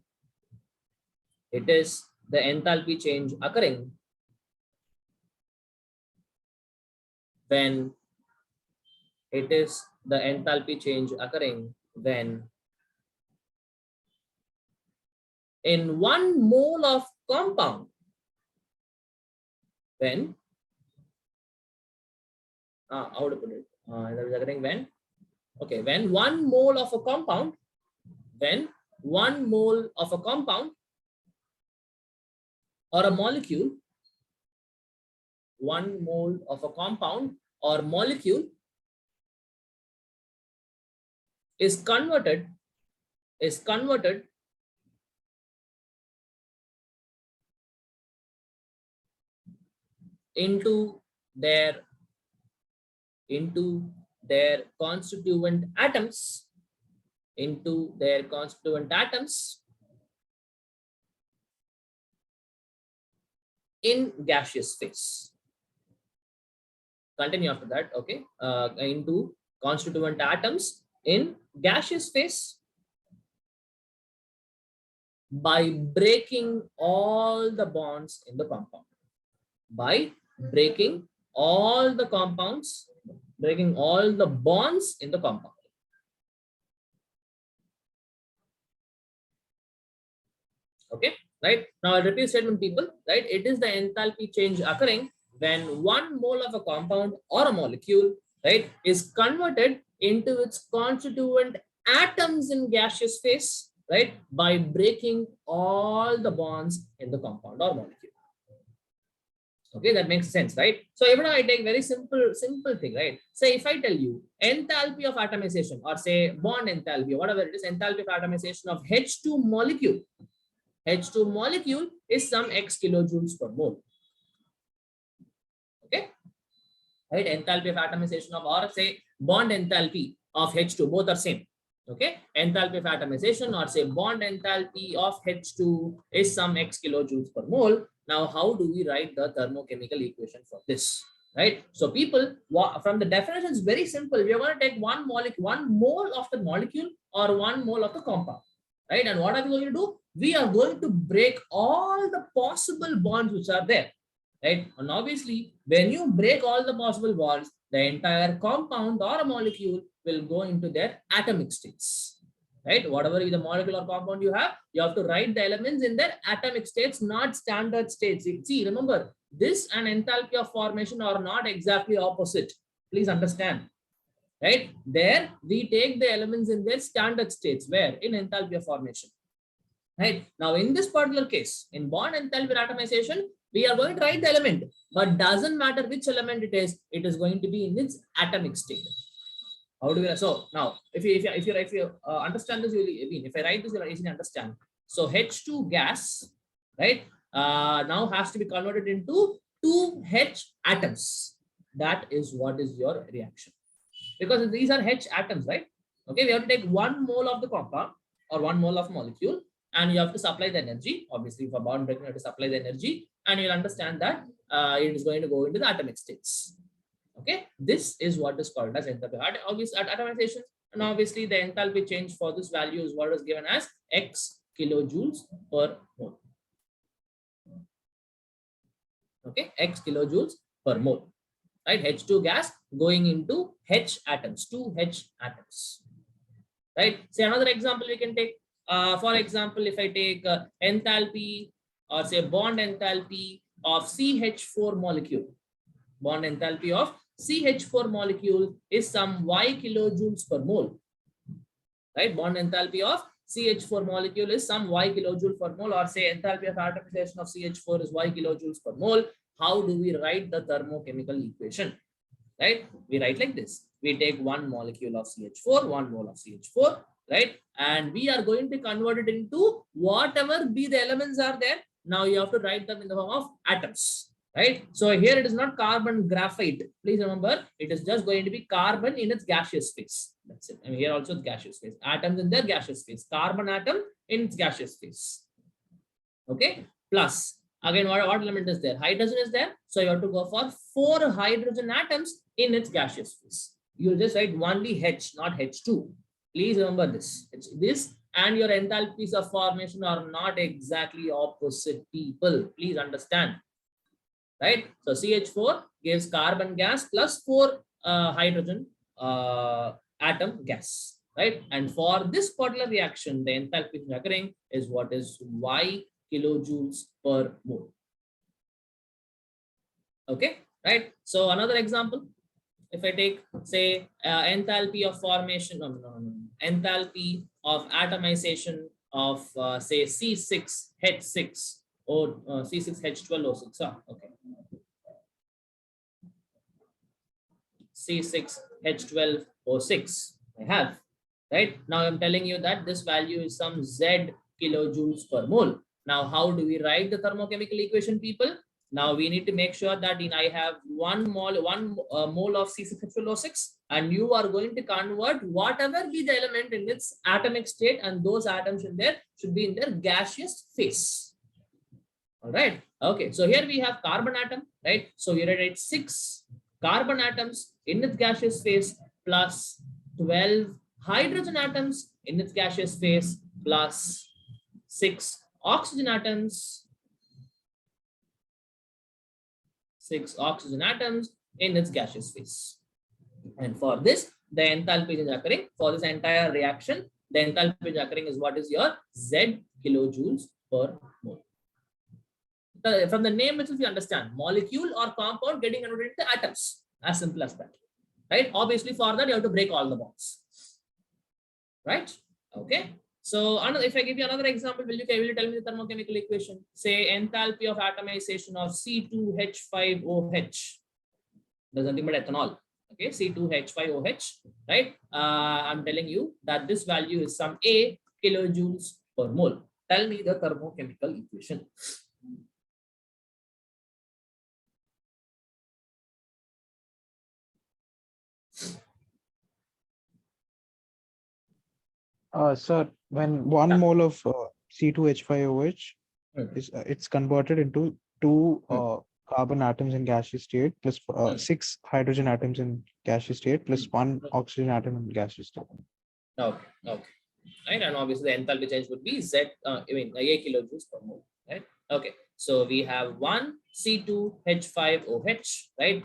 It is the enthalpy change occurring when it is the enthalpy change occurring when in 1 mole of compound, when how to put it? That is occurring when, okay, when 1 mole of a compound, when 1 mole of a compound or a molecule, 1 mole of a compound or molecule is converted into their constituent atoms, in gaseous phase. Continue after that. Okay, into constituent atoms in gaseous phase by breaking all the bonds in the compound. By breaking all the bonds in the compound. Okay, right? Now I'll repeat statement, people, right? It is the enthalpy change occurring when 1 mole of a compound or a molecule, right, is converted into its constituent atoms in gaseous phase, right? By breaking all the bonds in the compound or molecule. Okay, that makes sense, right? So even now I take very simple thing, right? Say if I tell you enthalpy of atomization or say bond enthalpy or whatever it is, enthalpy of atomization of H2 molecule. H2 molecule is some X kilojoules per mole. Okay, right? Enthalpy of atomization of, or say bond enthalpy of H2, both are same. Okay, enthalpy of atomization or say bond enthalpy of H2 is some X kilojoules per mole. Now, how do we write the thermochemical equation for this? Right. So people, from the definition is very simple. We are going to take one mole of the molecule or 1 mole of the compound. Right. And what are we going to do? We are going to break all the possible bonds which are there. Right. And obviously, when you break all the possible bonds, the entire compound or a molecule will go into their atomic states. Right, whatever the molecule or compound you have to write the elements in their atomic states, not standard states. See, remember, this and enthalpy of formation are not exactly opposite. Please understand. Right, there we take the elements in their standard states, where in enthalpy of formation. Right, now in this particular case, in bond enthalpy atomization, we are going to write the element, but doesn't matter which element it is going to be in its atomic state. How do we? So now, if you understand this, if I write this, you'll easily understand. So H2 gas, right, now has to be converted into 2 H atoms. That is what is your reaction, because these are H atoms, right? Okay, we have to take 1 mole of the compound or 1 mole of molecule, and you have to supply the energy. Obviously, for bond breaking, you have to supply the energy, and you'll understand that it is going to go into the atomic states. Okay, this is what is called as enthalpy obviously at atomization, and obviously the enthalpy change for this value is what is given as X kilojoules per mole. Okay, X kilojoules per mole, right? H2 gas going into H atoms, 2 H atoms, right? Say another example we can take. For example, if I take enthalpy or say bond enthalpy of CH4 molecule, bond enthalpy of CH4 molecule is some Y kilojoules per mole, right? Bond enthalpy of CH4 molecule is some Y kilojoule per mole, or say enthalpy of atomization of CH4 is Y kilojoules per mole. How do we write the thermochemical equation? Right? We write like this. We take 1 molecule of CH4, 1 mole of CH4, right? And we are going to convert it into whatever be the elements are there. Now you have to write them in the form of atoms. Right, so here it is not carbon graphite. Please remember, it is just going to be carbon in its gaseous phase. That's it. And here also it's gaseous phase. Atoms in their gaseous phase. Carbon atom in its gaseous phase. Okay. Plus, again, what element is there? Hydrogen is there. So you have to go for 4 hydrogen atoms in its gaseous phase. You will just write only H, not H2. Please remember this. It's this and your enthalpies of formation are not exactly opposite, people. Please understand. Right, so CH4 gives carbon gas plus 4 hydrogen atom gas, right? And for this particular reaction, the enthalpy occurring is what is Y kilojoules per mole. Okay, right? So another example, if I take say enthalpy of formation, enthalpy of atomization of say C6H6 or C6H12O6. Okay. C6H12O6 I have, right? Now I'm telling you that this value is some Z kilojoules per mole. Now, how do we write the thermochemical equation, people? Now we need to make sure that I have 1 mole of C6H12O6, and you are going to convert whatever be the element in its atomic state, and those atoms in there should be in their gaseous phase. All right. Okay. So here we have carbon atom, right? So we write 6 carbon atoms in its gaseous phase plus 12 hydrogen atoms in its gaseous phase plus 6 oxygen atoms. 6 oxygen atoms in its gaseous phase. And for this, the enthalpy is occurring for this entire reaction. The enthalpy is occurring is what is your Z kilojoules per mole. From the name itself, you understand molecule or compound getting converted into atoms. As simple as that. Right? Obviously, for that, you have to break all the bonds. Right? Okay. So if I give you another example, will you tell me the thermochemical equation? Say enthalpy of atomization of C2H5OH. There's nothing but ethanol. Okay, C2H5OH, right? I'm telling you that this value is some A kilojoules per mole. Tell me the thermochemical equation. Sir, when 1 mole of C2H5OH Hmm. is it's converted into 2 carbon atoms in gaseous state plus 6 hydrogen atoms in gaseous state plus 1 oxygen atom in gaseous state. Okay, okay, right, and obviously the enthalpy change would be Z, A kilojoules per mole, right? Okay, so we have 1 C2H5OH, right?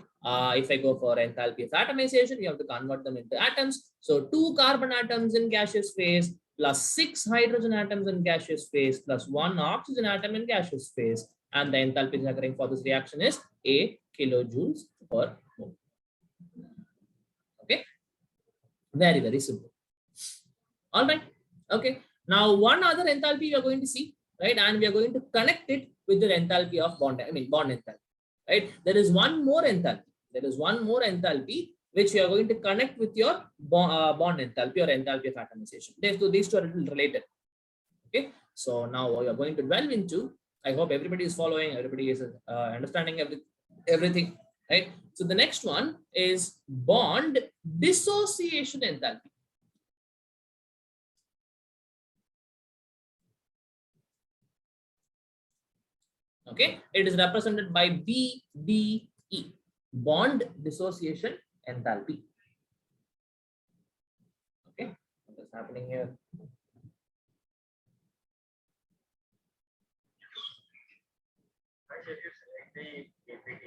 If I go for enthalpy of atomization, we have to convert them into atoms. So 2 carbon atoms in gaseous phase plus 6 hydrogen atoms in gaseous phase plus 1 oxygen atom in gaseous phase, and the enthalpy occurring for this reaction is A kilojoules per mole. Okay, very, very simple. All right. Okay. Now, one other enthalpy we are going to see, right? And we are going to connect it with the enthalpy of bond enthalpy, right? There is one more enthalpy. There is one more enthalpy which we are going to connect with your bond enthalpy or enthalpy of atomization. These two are a little related. Okay. So now we are going to delve into. I hope everybody is following. Everybody is understanding everything, right? So the next one is bond dissociation enthalpy. Okay, it is represented by BDE, bond dissociation enthalpy. Okay, what is happening here? If you select the PPT,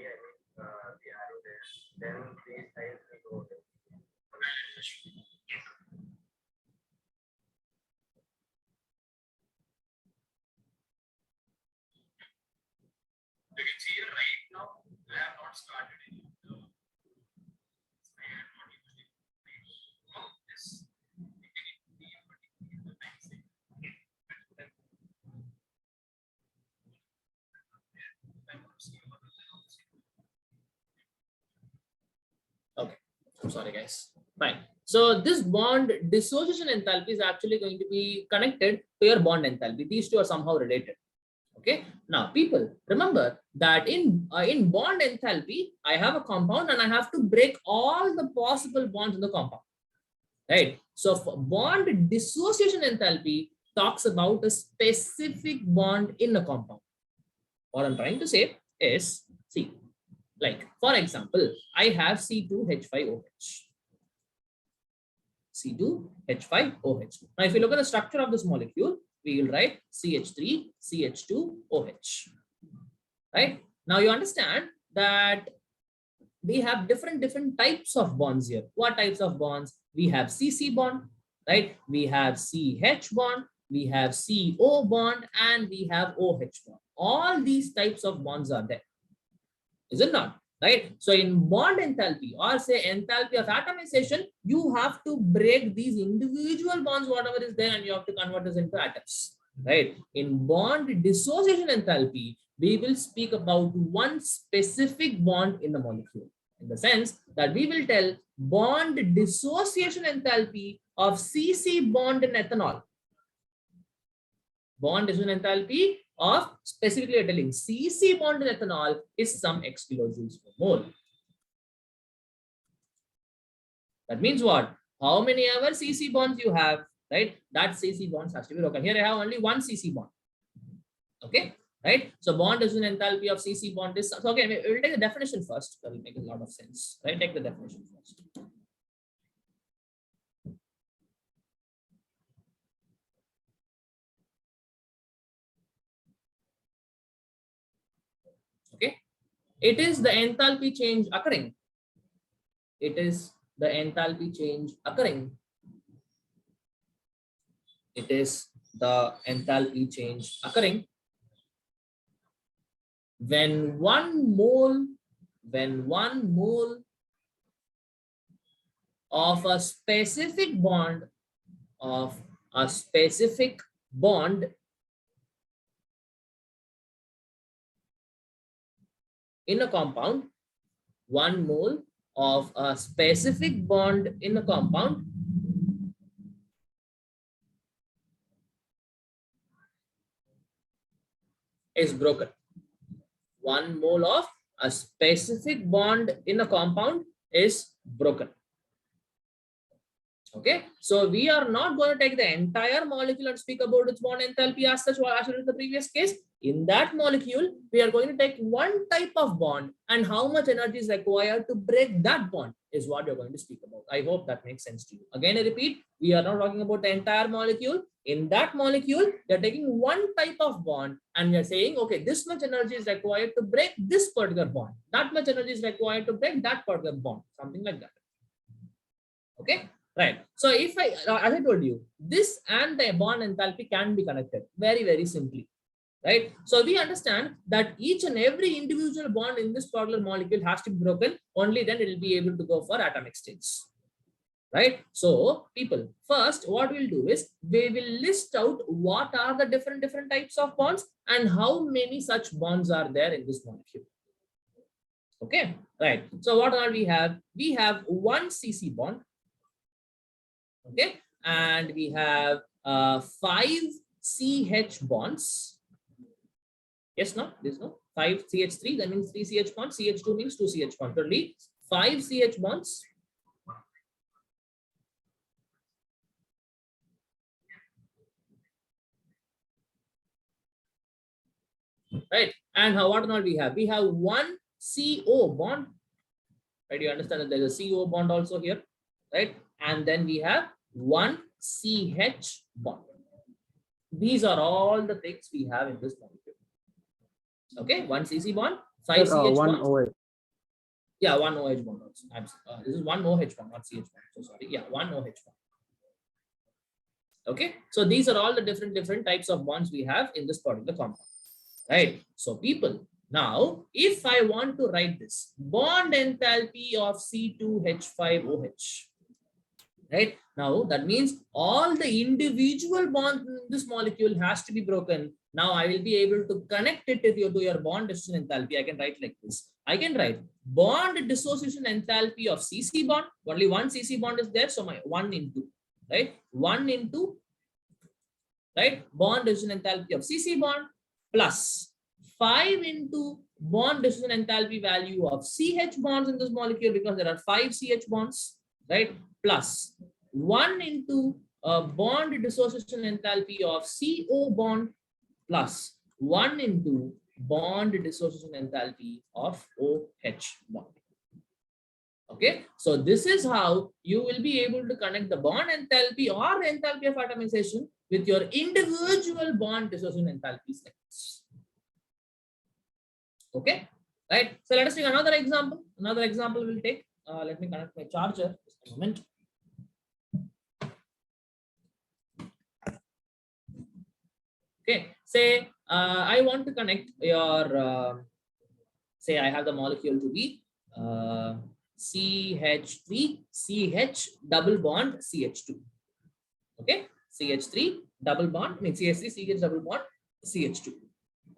the arrow there, then these lines will go there. You can see here right now, I have not started any of the. I have not used it. This. Okay, I'm sorry, guys. Fine. So this bond dissociation enthalpy is actually going to be connected to your bond enthalpy. These two are somehow related. Okay. Now, people remember that in bond enthalpy, I have a compound and I have to break all the possible bonds in the compound. Right. So for bond dissociation enthalpy talks about a specific bond in a compound. What I'm trying to say is, see, like for example, I have C2H5OH. C2H5OH. Now, if you look at the structure of this molecule, we will write CH3, CH2OH. Right? Now you understand that we have different types of bonds here. What types of bonds? We have CC bond, right? We have CH bond, we have CO bond, and we have OH bond. All these types of bonds are there. Is it not? Right? So in bond enthalpy or say enthalpy of atomization, you have to break these individual bonds, whatever is there, and you have to convert this into atoms. Right? In bond dissociation enthalpy, we will speak about one specific bond in the molecule, in the sense that we will tell bond dissociation enthalpy of CC bond in ethanol. Bond dissociation enthalpy of specifically telling CC bond in ethanol is some X kilojoules per mole. That means what? How many ever CC bonds you have, right? That CC bonds has to be broken. Here I have only one CC bond. Okay, right? So bond dissociation enthalpy of CC bond is, so okay, we'll take the definition first. That will make a lot of sense, right? Take the definition first. Okay, it is the enthalpy change occurring. It is the enthalpy change occurring. It is the enthalpy change occurring when one mole of a specific bond of a specific bond in a compound, 1 mole of a specific bond in a compound is broken. 1 mole of a specific bond in a compound is broken. Okay, so we are not going to take the entire molecule and speak about its bond enthalpy as such, as in the previous case. In that molecule, we are going to take one type of bond and how much energy is required to break that bond is what you're going to speak about. I hope that makes sense to you. Again, I repeat, we are not talking about the entire molecule. In that molecule, they're taking one type of bond and we are saying, okay, this much energy is required to break this particular bond. That much energy is required to break that particular bond, something like that. Okay. Right. So if I, as I told you, this and the bond enthalpy can be connected very, very simply. Right. So we understand that each and every individual bond in this particular molecule has to be broken. Only then it will be able to go for atomic states. Right. So people, first what we'll do is we will list out what are the different types of bonds and how many such bonds are there in this molecule. Okay. Right. So what all we have? We have one CC bond. Okay, and we have 5 CH bonds. Yes, no, there's no 5 CH3, that means 3 CH bonds, CH2 means 2 CH bonds, totally 5 CH bonds. Right, and what not we have? We have one CO bond. Right, you understand that there's a CO bond also here, right? And then we have one CH bond. These are all the things we have in this molecule. Okay, one CC bond, 5 CH one bonds. OH. Yeah, one OH bond also. This is one OH bond, not CH bond. So sorry. Yeah, one OH bond. Okay, so these are all the different types of bonds we have in this particular compound. Right. So people, now if I want to write this bond enthalpy of C2H5OH. Right, now that means all the individual bonds in this molecule has to be broken. Now I will be able to connect it to your bond dissociation enthalpy. I can write like this. I can write bond dissociation enthalpy of CC bond. Only one CC bond is there, so my 1 into, right, 1 into, right, bond dissociation enthalpy of CC bond plus 5 into bond dissociation enthalpy value of CH bonds in this molecule, because there are 5 CH bonds, right, plus 1 into bond dissociation enthalpy of CO bond plus 1 into bond dissociation enthalpy of OH bond. Okay, so this is how you will be able to connect the bond enthalpy or enthalpy of atomization with your individual bond dissociation enthalpy states. Okay, right. So let us take another example. Another example we'll take. Let me connect my charger. Just a moment. Okay, say I want to connect your, say I have the molecule to be CH3, CH double bond CH2. Okay, CH3 double bond, means CH3, CH double bond CH2.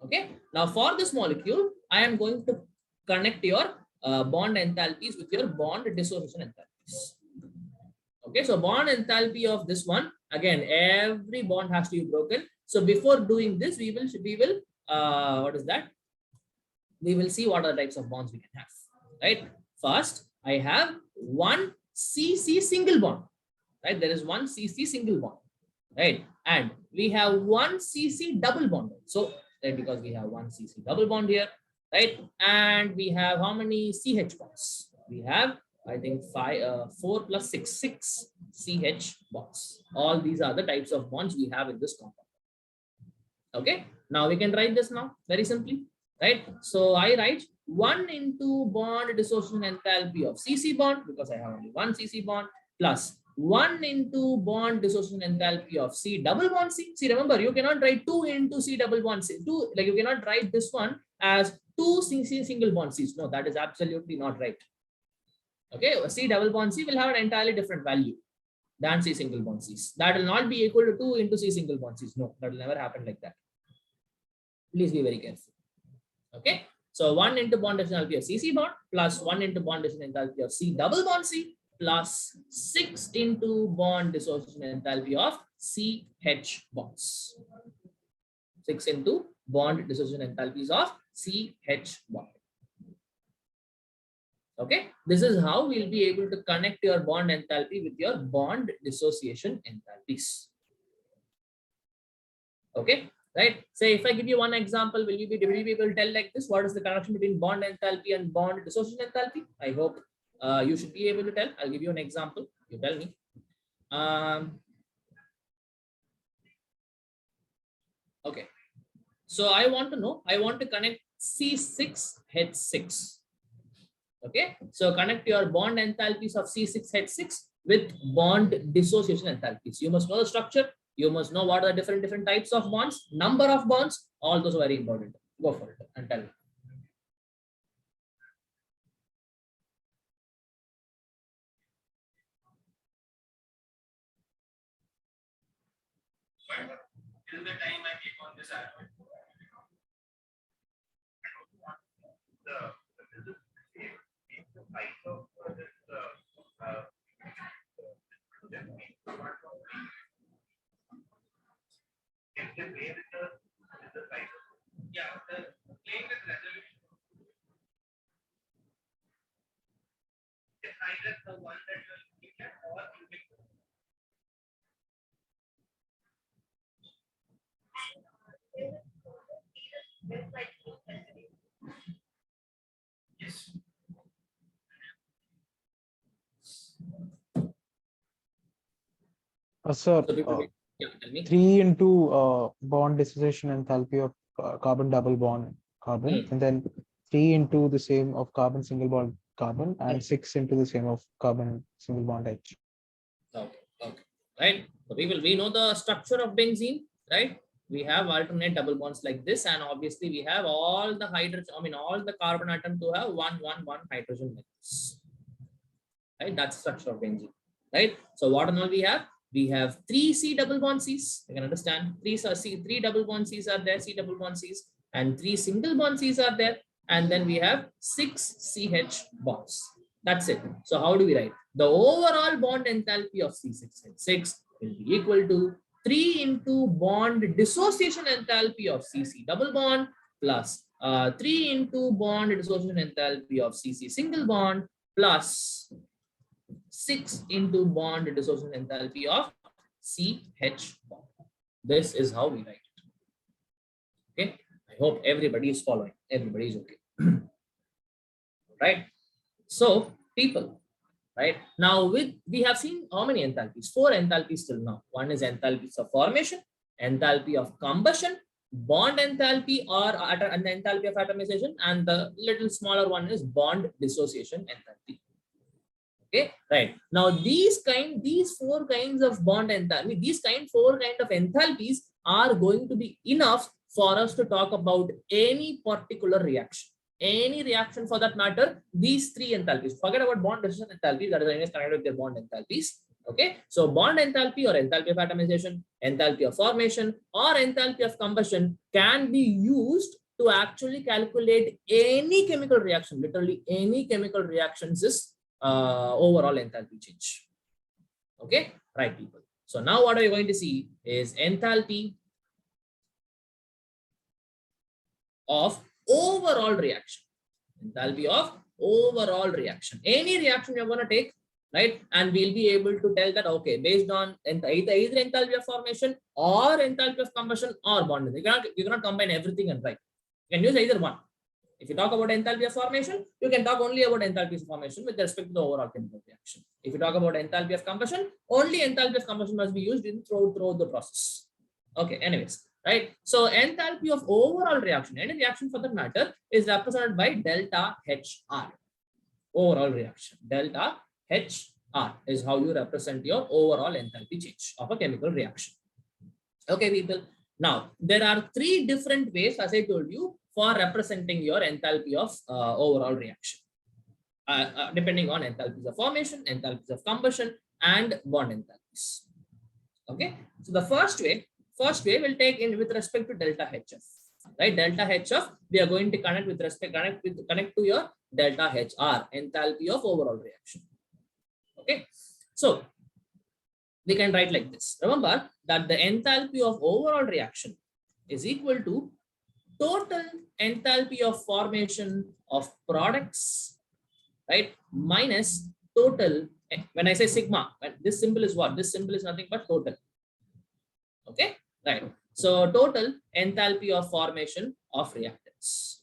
Okay, now for this molecule, I am going to connect your bond enthalpies with your bond dissociation enthalpies. Okay, so bond enthalpy of this one, again, every bond has to be broken. So before doing this, we will what is that? We will see what are the types of bonds we can have. Right. First, I have one CC single bond. Right. There is one CC single bond. Right. And we have one CC double bond. So right, because we have one CC double bond here. Right. And we have how many CH bonds? We have, I think 4 plus 6 CH bonds. All these are the types of bonds we have in this compound. Okay, now we can write this now very simply, right? So I write 1 into bond dissociation enthalpy of CC bond, because I have only one CC bond, plus 1 into bond dissociation enthalpy of C double bond C. See, remember, you cannot write 2 into C double bond C. Like you cannot write this one as 2 CC single bond Cs. No, that is absolutely not right. Okay, C double bond C will have an entirely different value. than C single bond Cs. That will not be equal to 2 into C single bond Cs. No, that will never happen like that. Please be very careful. Okay. So 1 into bond enthalpy of CC bond plus 1 into bond enthalpy of C double bond C plus 6 into bond dissociation enthalpy of CH bonds. 6 into bond dissociation enthalpies of CH bond. Okay, this is how we'll be able to connect your bond enthalpy with your bond dissociation enthalpies. Okay, right? Say if I give you one example, will you be able to tell like this? What is the connection between bond enthalpy and bond dissociation enthalpy? I hope you should be able to tell. I'll give you an example. You tell me. Okay, so I want to know. I want to connect C6H6. Okay, so connect your bond enthalpies of C6H6 with bond dissociation enthalpies. You must know the structure. You must know what are the different types of bonds, number of bonds. All those are very important. Go for it and tell me. Till the time I click on this arrow, the size of this can they play with the size? Yeah, playing with resolution. It's either the one that you're looking at or you will. Yes. Sir, So people, yeah, tell me. 3 into bond dissociation enthalpy of carbon double bond carbon, and then 3 into the same of carbon single bond carbon, and 6 into the same of carbon single bond H. Okay, okay, right. So we know the structure of benzene, right? We have alternate double bonds like this, and obviously we have all the hydrogen, all the carbon atom to have one hydrogen like this. Right, that's the structure of benzene, right? So what and all we have? We have 3 C double bond Cs. You can understand 3 double bond Cs are there, C double bond Cs, and 3 single bond Cs are there, and then we have 6 CH bonds. That's it. So how do we write? The overall bond enthalpy of C6H6 will be equal to 3 into bond dissociation enthalpy of CC double bond plus 3 into bond dissociation enthalpy of CC single bond plus 6 into bond dissociation enthalpy of CH bond. This is how we write it. Okay, I hope everybody is following. Everybody is okay. Right? So people, right now we have seen how many enthalpies? 4 enthalpies till now. One is enthalpies of formation, enthalpy of combustion, bond enthalpy or an enthalpy of atomization, and the little smaller one is bond dissociation enthalpy. Okay, right. Now these 4 kinds of bond enthalpy, these 4 kind of enthalpies are going to be enough for us to talk about any particular reaction. Any reaction for that matter, these 3 enthalpies. Forget about bond dissociation enthalpy, that is always connected with their bond enthalpies. Okay, so bond enthalpy or enthalpy of atomization, enthalpy of formation, or enthalpy of combustion can be used to actually calculate any chemical reaction. Literally any chemical reactions is overall enthalpy change. Okay, right, people. So now what are you going to see is enthalpy of overall reaction. Enthalpy of overall reaction. Any reaction you're going to take, right? And we'll be able to tell that, okay, based on either enthalpy of formation or enthalpy of combustion or bond. You cannot combine everything and write. You can use either one. If you talk about enthalpy of formation, you can talk only about enthalpy of formation with respect to the overall chemical reaction. If you talk about enthalpy of combustion, only enthalpy of combustion must be used throughout the process. Okay, anyways, right? So enthalpy of overall reaction, any reaction for that matter, is represented by delta HR. Overall reaction, delta HR is how you represent your overall enthalpy change of a chemical reaction. Okay, people. Now, there are 3 different ways, as I told you, for representing your enthalpy of overall reaction, depending on enthalpies of formation, enthalpies of combustion, and bond enthalpies. Okay, so the first way we'll take in with respect to delta HF, right? Delta HF, we are going to connect to your delta HR, enthalpy of overall reaction. Okay, so we can write like this. Remember that the enthalpy of overall reaction is equal to total enthalpy of formation of products, right, minus total, when I say sigma, this symbol is what? This symbol is nothing but total. Okay, right. So total enthalpy of formation of reactants.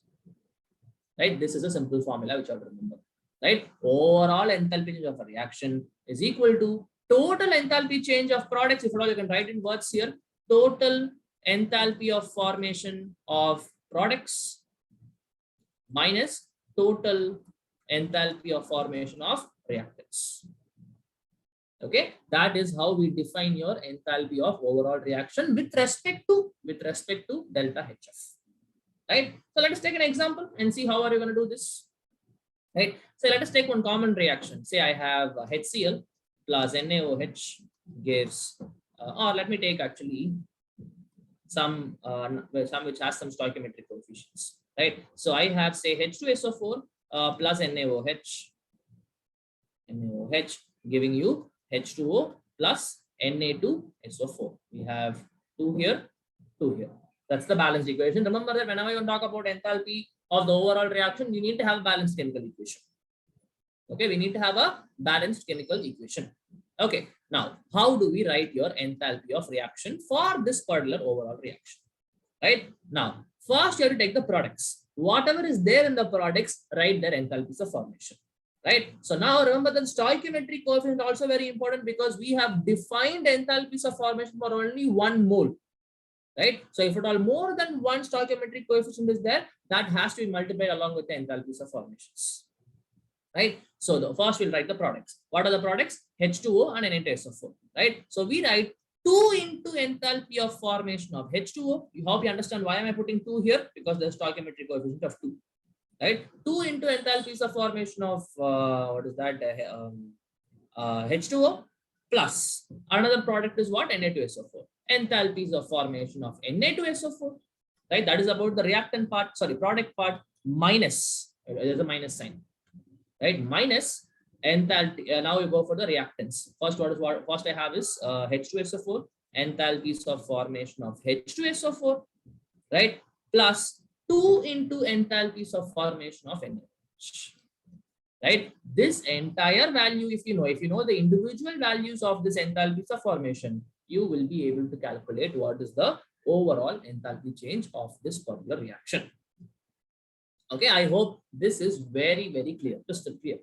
Right, this is a simple formula which I remember. Right, overall enthalpy change of a reaction is equal to total enthalpy change of products. If at all you can write in words here, total enthalpy of formation of products minus total enthalpy of formation of reactants. Okay, that is how we define your enthalpy of overall reaction with respect to delta HF. Right, so let us take an example and see how are you going to do this. Right, so let us take one common reaction. Say I have HCl plus NaOH gives, or let me take actually some which has some stoichiometric coefficients. Right, so I have say H2SO4 plus NaOH giving you H2O plus Na2SO4. We have 2 here, 2 here. That's the balanced equation. Remember that whenever you talk about enthalpy of the overall reaction, you need to have a balanced chemical equation. Okay, we need to have a balanced chemical equation. Okay, now how do we write your enthalpy of reaction for this particular overall reaction? Right, now first you have to take the products. Whatever is there in the products, write their enthalpies of formation. Right, so now remember the stoichiometric coefficient also very important because we have defined enthalpies of formation for only 1 mole. Right, so if at all more than 1 stoichiometric coefficient is there, that has to be multiplied along with the enthalpies of formations. Right, so the first we'll write the products. What are the products? H2O and Na2SO4. Right, so we write 2 into enthalpy of formation of H2O. You hope you understand why am I putting 2 here, because there's stoichiometric coefficient of 2. Right, 2 into enthalpies of formation of what is that, H2O plus another product is what? Na2SO4. Enthalpies of formation of Na2SO4. Right, that is about the reactant part, sorry, product part, minus, there's a minus sign. Right, minus enthalpy. Now we go for the reactants. First, first I have is H2SO4, enthalpies of formation of H2SO4, right, plus 2 into enthalpies of formation of NaOH. Right, this entire value, if you know the individual values of this enthalpies of formation, you will be able to calculate what is the overall enthalpy change of this particular reaction. Okay, I hope this is very, very clear, crystal clear.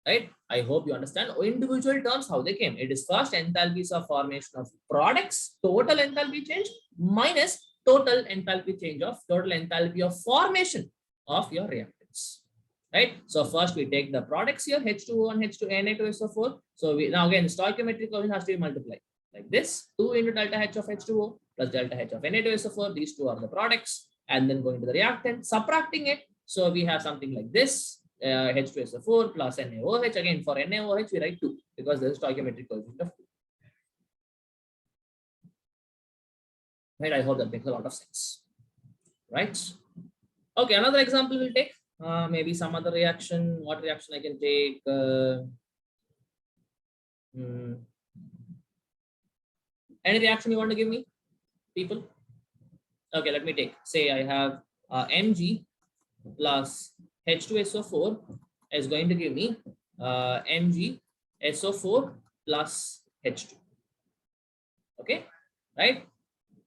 Right, I hope you understand individual terms how they came. It is first enthalpies of formation of products, total enthalpy change minus total enthalpy change of total enthalpy of formation of your reactants. Right, so first we take the products here, H2O and Na2SO4. So we now again stoichiometric coefficient has to be multiplied like this, 2 into delta H of H2O plus delta H of Na2SO4. These two are the products, and then going to the reactant, subtracting it. So we have something like this, H2SO4 plus NaOH. Again, for NaOH, we write 2 because there is stoichiometric coefficient of 2. Right, I hope that makes a lot of sense. Right. Okay, another example we'll take. Maybe some other reaction. What reaction I can take? Any reaction you want to give me, people? Okay, let me take. Say I have Mg plus H2SO4 is going to give me MgSO4 plus H2. Okay, right?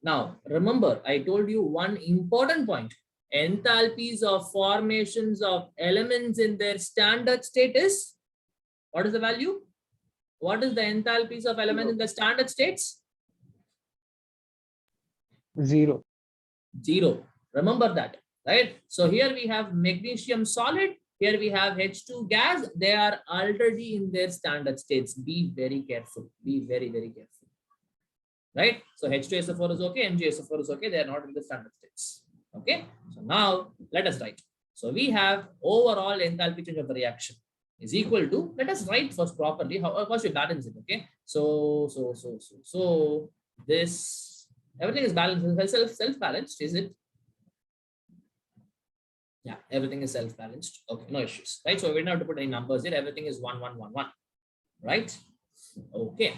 Now remember, I told you one important point. Enthalpies of formations of elements in their standard state is, what is the value? What is the enthalpies of elements in the standard states? 0. 0. Remember that, right? So here we have magnesium solid. Here we have H2 gas. They are already in their standard states. Be very careful. Be very, very careful. Right? So H2SO4 is okay. MgSO4 is okay. They are not in the standard states. Okay. So now let us write. So we have overall enthalpy change of the reaction. is equal to, let us write first properly, how first we balance it, okay? So this, everything is balanced, self-balanced, is it? Yeah, everything is self-balanced. Okay, no issues, right? So we don't have to put any numbers here. Everything is 1, 1, 1, 1, right? Okay.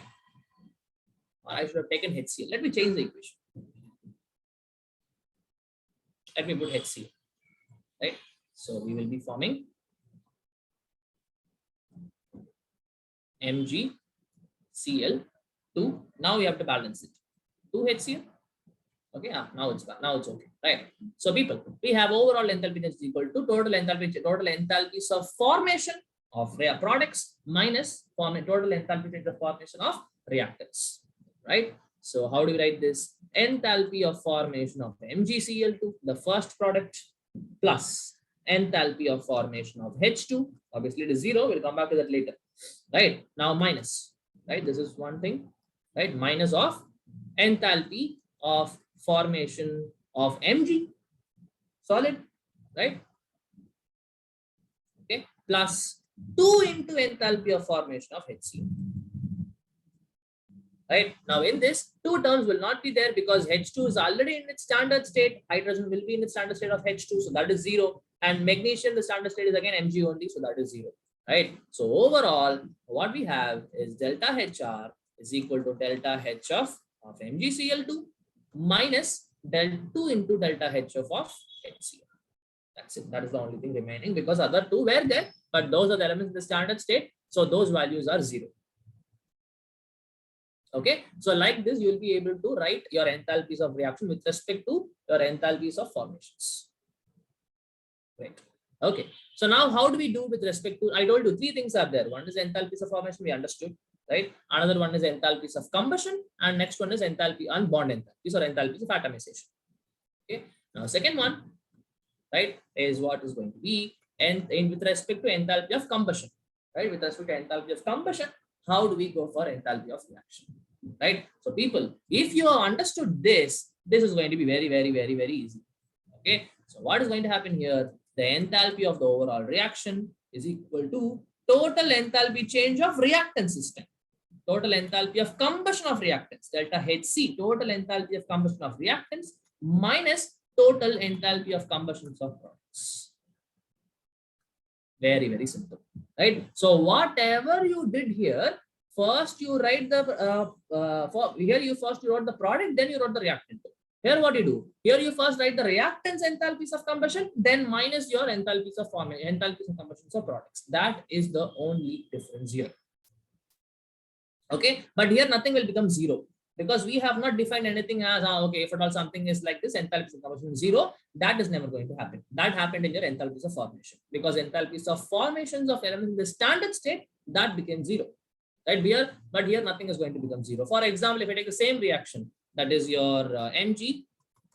I should have taken HCl. Let me change the equation. Let me put HCl, right? So we will be forming MgCl2. Now we have to balance it. 2 HCl. Okay, now it's okay, right? So people, we have overall enthalpy is equal to total enthalpies of formation of products minus total enthalpy change of formation of reactants, right? So how do we write this? Enthalpy of formation of MgCl2, the first product, plus enthalpy of formation of H2. Obviously it is 0. We'll come back to that later, right? Now minus, right? This is one thing, right? Minus of enthalpy of formation of Mg solid, right? Okay, plus 2 into enthalpy of formation of HCl. Right now, in this, two terms will not be there because H2 is already in its standard state. Hydrogen will be in its standard state of H2, so that is 0. And magnesium, the standard state is again Mg only, so that is 0. Right. So overall, what we have is delta HR is equal to delta H of MgCl2 minus del 2 into delta H of HCl. That's it. That is the only thing remaining because other two were there, but those are the elements in the standard state. So those values are 0. Okay, so like this, you will be able to write your enthalpies of reaction with respect to your enthalpies of formations. Right. Okay, so now how do we do with respect to, I told you 3 things are there. One is enthalpies of formation, we understood, right? Another one is enthalpies of combustion, and next one is enthalpy and bond enthalpies or enthalpies of atomization. Okay, now second one, right, is what is going to be with respect to enthalpy of combustion, right? With respect to enthalpy of combustion, how do we go for enthalpy of reaction, right? So people, if you have understood this, this is going to be very, very, very, very easy. Okay, so what is going to happen here? The enthalpy of the overall reaction is equal to total enthalpy change of reactant system, total enthalpy of combustion of reactants, delta HC, total enthalpy of combustion of reactants minus total enthalpy of combustion of products. Very, very simple, right? So whatever you did here, first you write the here you first you wrote the product, then you wrote the reactant. Here what you do? Here you first write the reactants enthalpies of combustion, then minus your enthalpies of formation, enthalpies of combustion of products. That is the only difference here. Okay, but here nothing will become 0 because we have not defined anything as okay, if at all something is like this, enthalpies of combustion 0, that is never going to happen. That happened in your enthalpies of formation because enthalpies of formations of elements in the standard state, that became 0. Right here, but here nothing is going to become 0. For example, if I take the same reaction, that is your Mg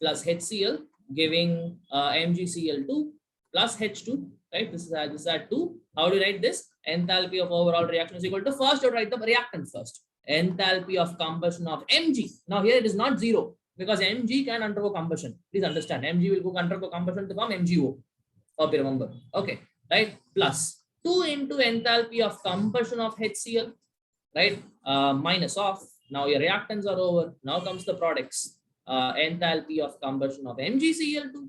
plus HCl giving MgCl2 plus H2, right? This is at 2. How do you write this? Enthalpy of overall reaction is equal to, first you write the reactant first. Enthalpy of combustion of Mg. Now here it is not 0 because Mg can undergo combustion. Please understand, Mg will go undergo combustion to form MgO. Okay, remember. Okay, right? Plus 2 into enthalpy of combustion of HCl, right? Minus of, now your reactants are over. Now comes the products. Enthalpy of combustion of MgCl2,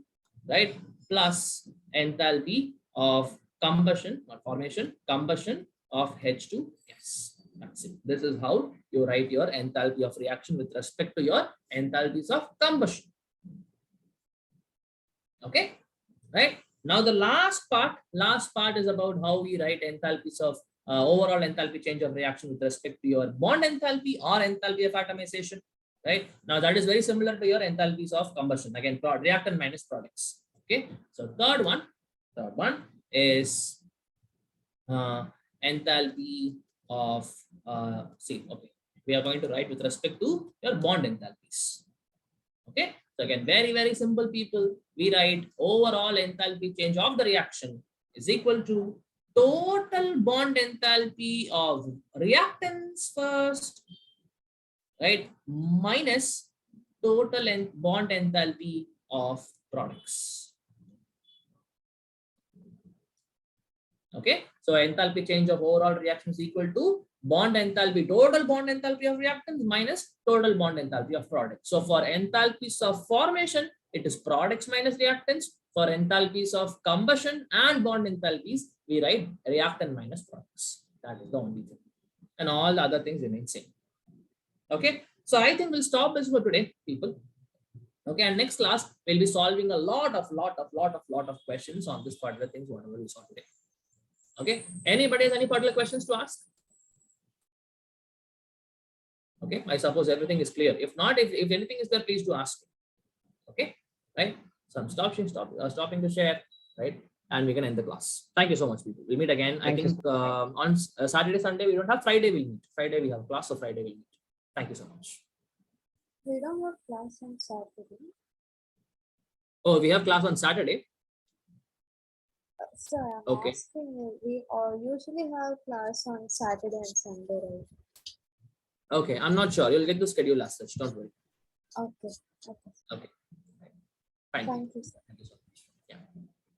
right? Plus enthalpy of combustion or formation, combustion of H2 gas. That's it. This is how you write your enthalpy of reaction with respect to your enthalpies of combustion. Okay, right? Now the last part is about how we write enthalpies of overall enthalpy change of reaction with respect to your bond enthalpy or enthalpy of atomization, right? Now that is very similar to your enthalpies of combustion. Again, reactant minus products. Okay, so third one is enthalpy of okay, we are going to write with respect to your bond enthalpies. Okay, so again, very, very simple people. We write overall enthalpy change of the reaction is equal to total bond enthalpy of reactants first, right, minus total bond enthalpy of products. Okay, so enthalpy change of overall reaction is equal to bond enthalpy, total bond enthalpy of reactants minus total bond enthalpy of products. So for enthalpies of formation, it is products minus reactants. For enthalpies of combustion and bond enthalpies, we write reactant minus products. That is the only thing. And all the other things remain same. Okay, so I think we'll stop this for today, people. Okay, and next class we'll be solving a lot of questions on this particular things, whatever we saw today. Okay, anybody has any particular questions to ask? Okay, I suppose everything is clear. If not, if anything is there, please do ask. Okay, right? So I'm stopping to share, right? And we can end the class. Thank you so much, people. We'll meet again. I think on Saturday, Sunday, we don't have. Friday we'll meet. Friday we have class, so Friday we'll meet. Thank you so much. We don't have class on Saturday. Oh, we have class on Saturday. So I'm Okay. asking you, we all usually have class on Saturday and Sunday, right? Okay, I'm not sure. You'll get the schedule as such. Don't worry. Okay. Okay. Okay. Fine. Thank you, sir. Thank you so much. Yeah.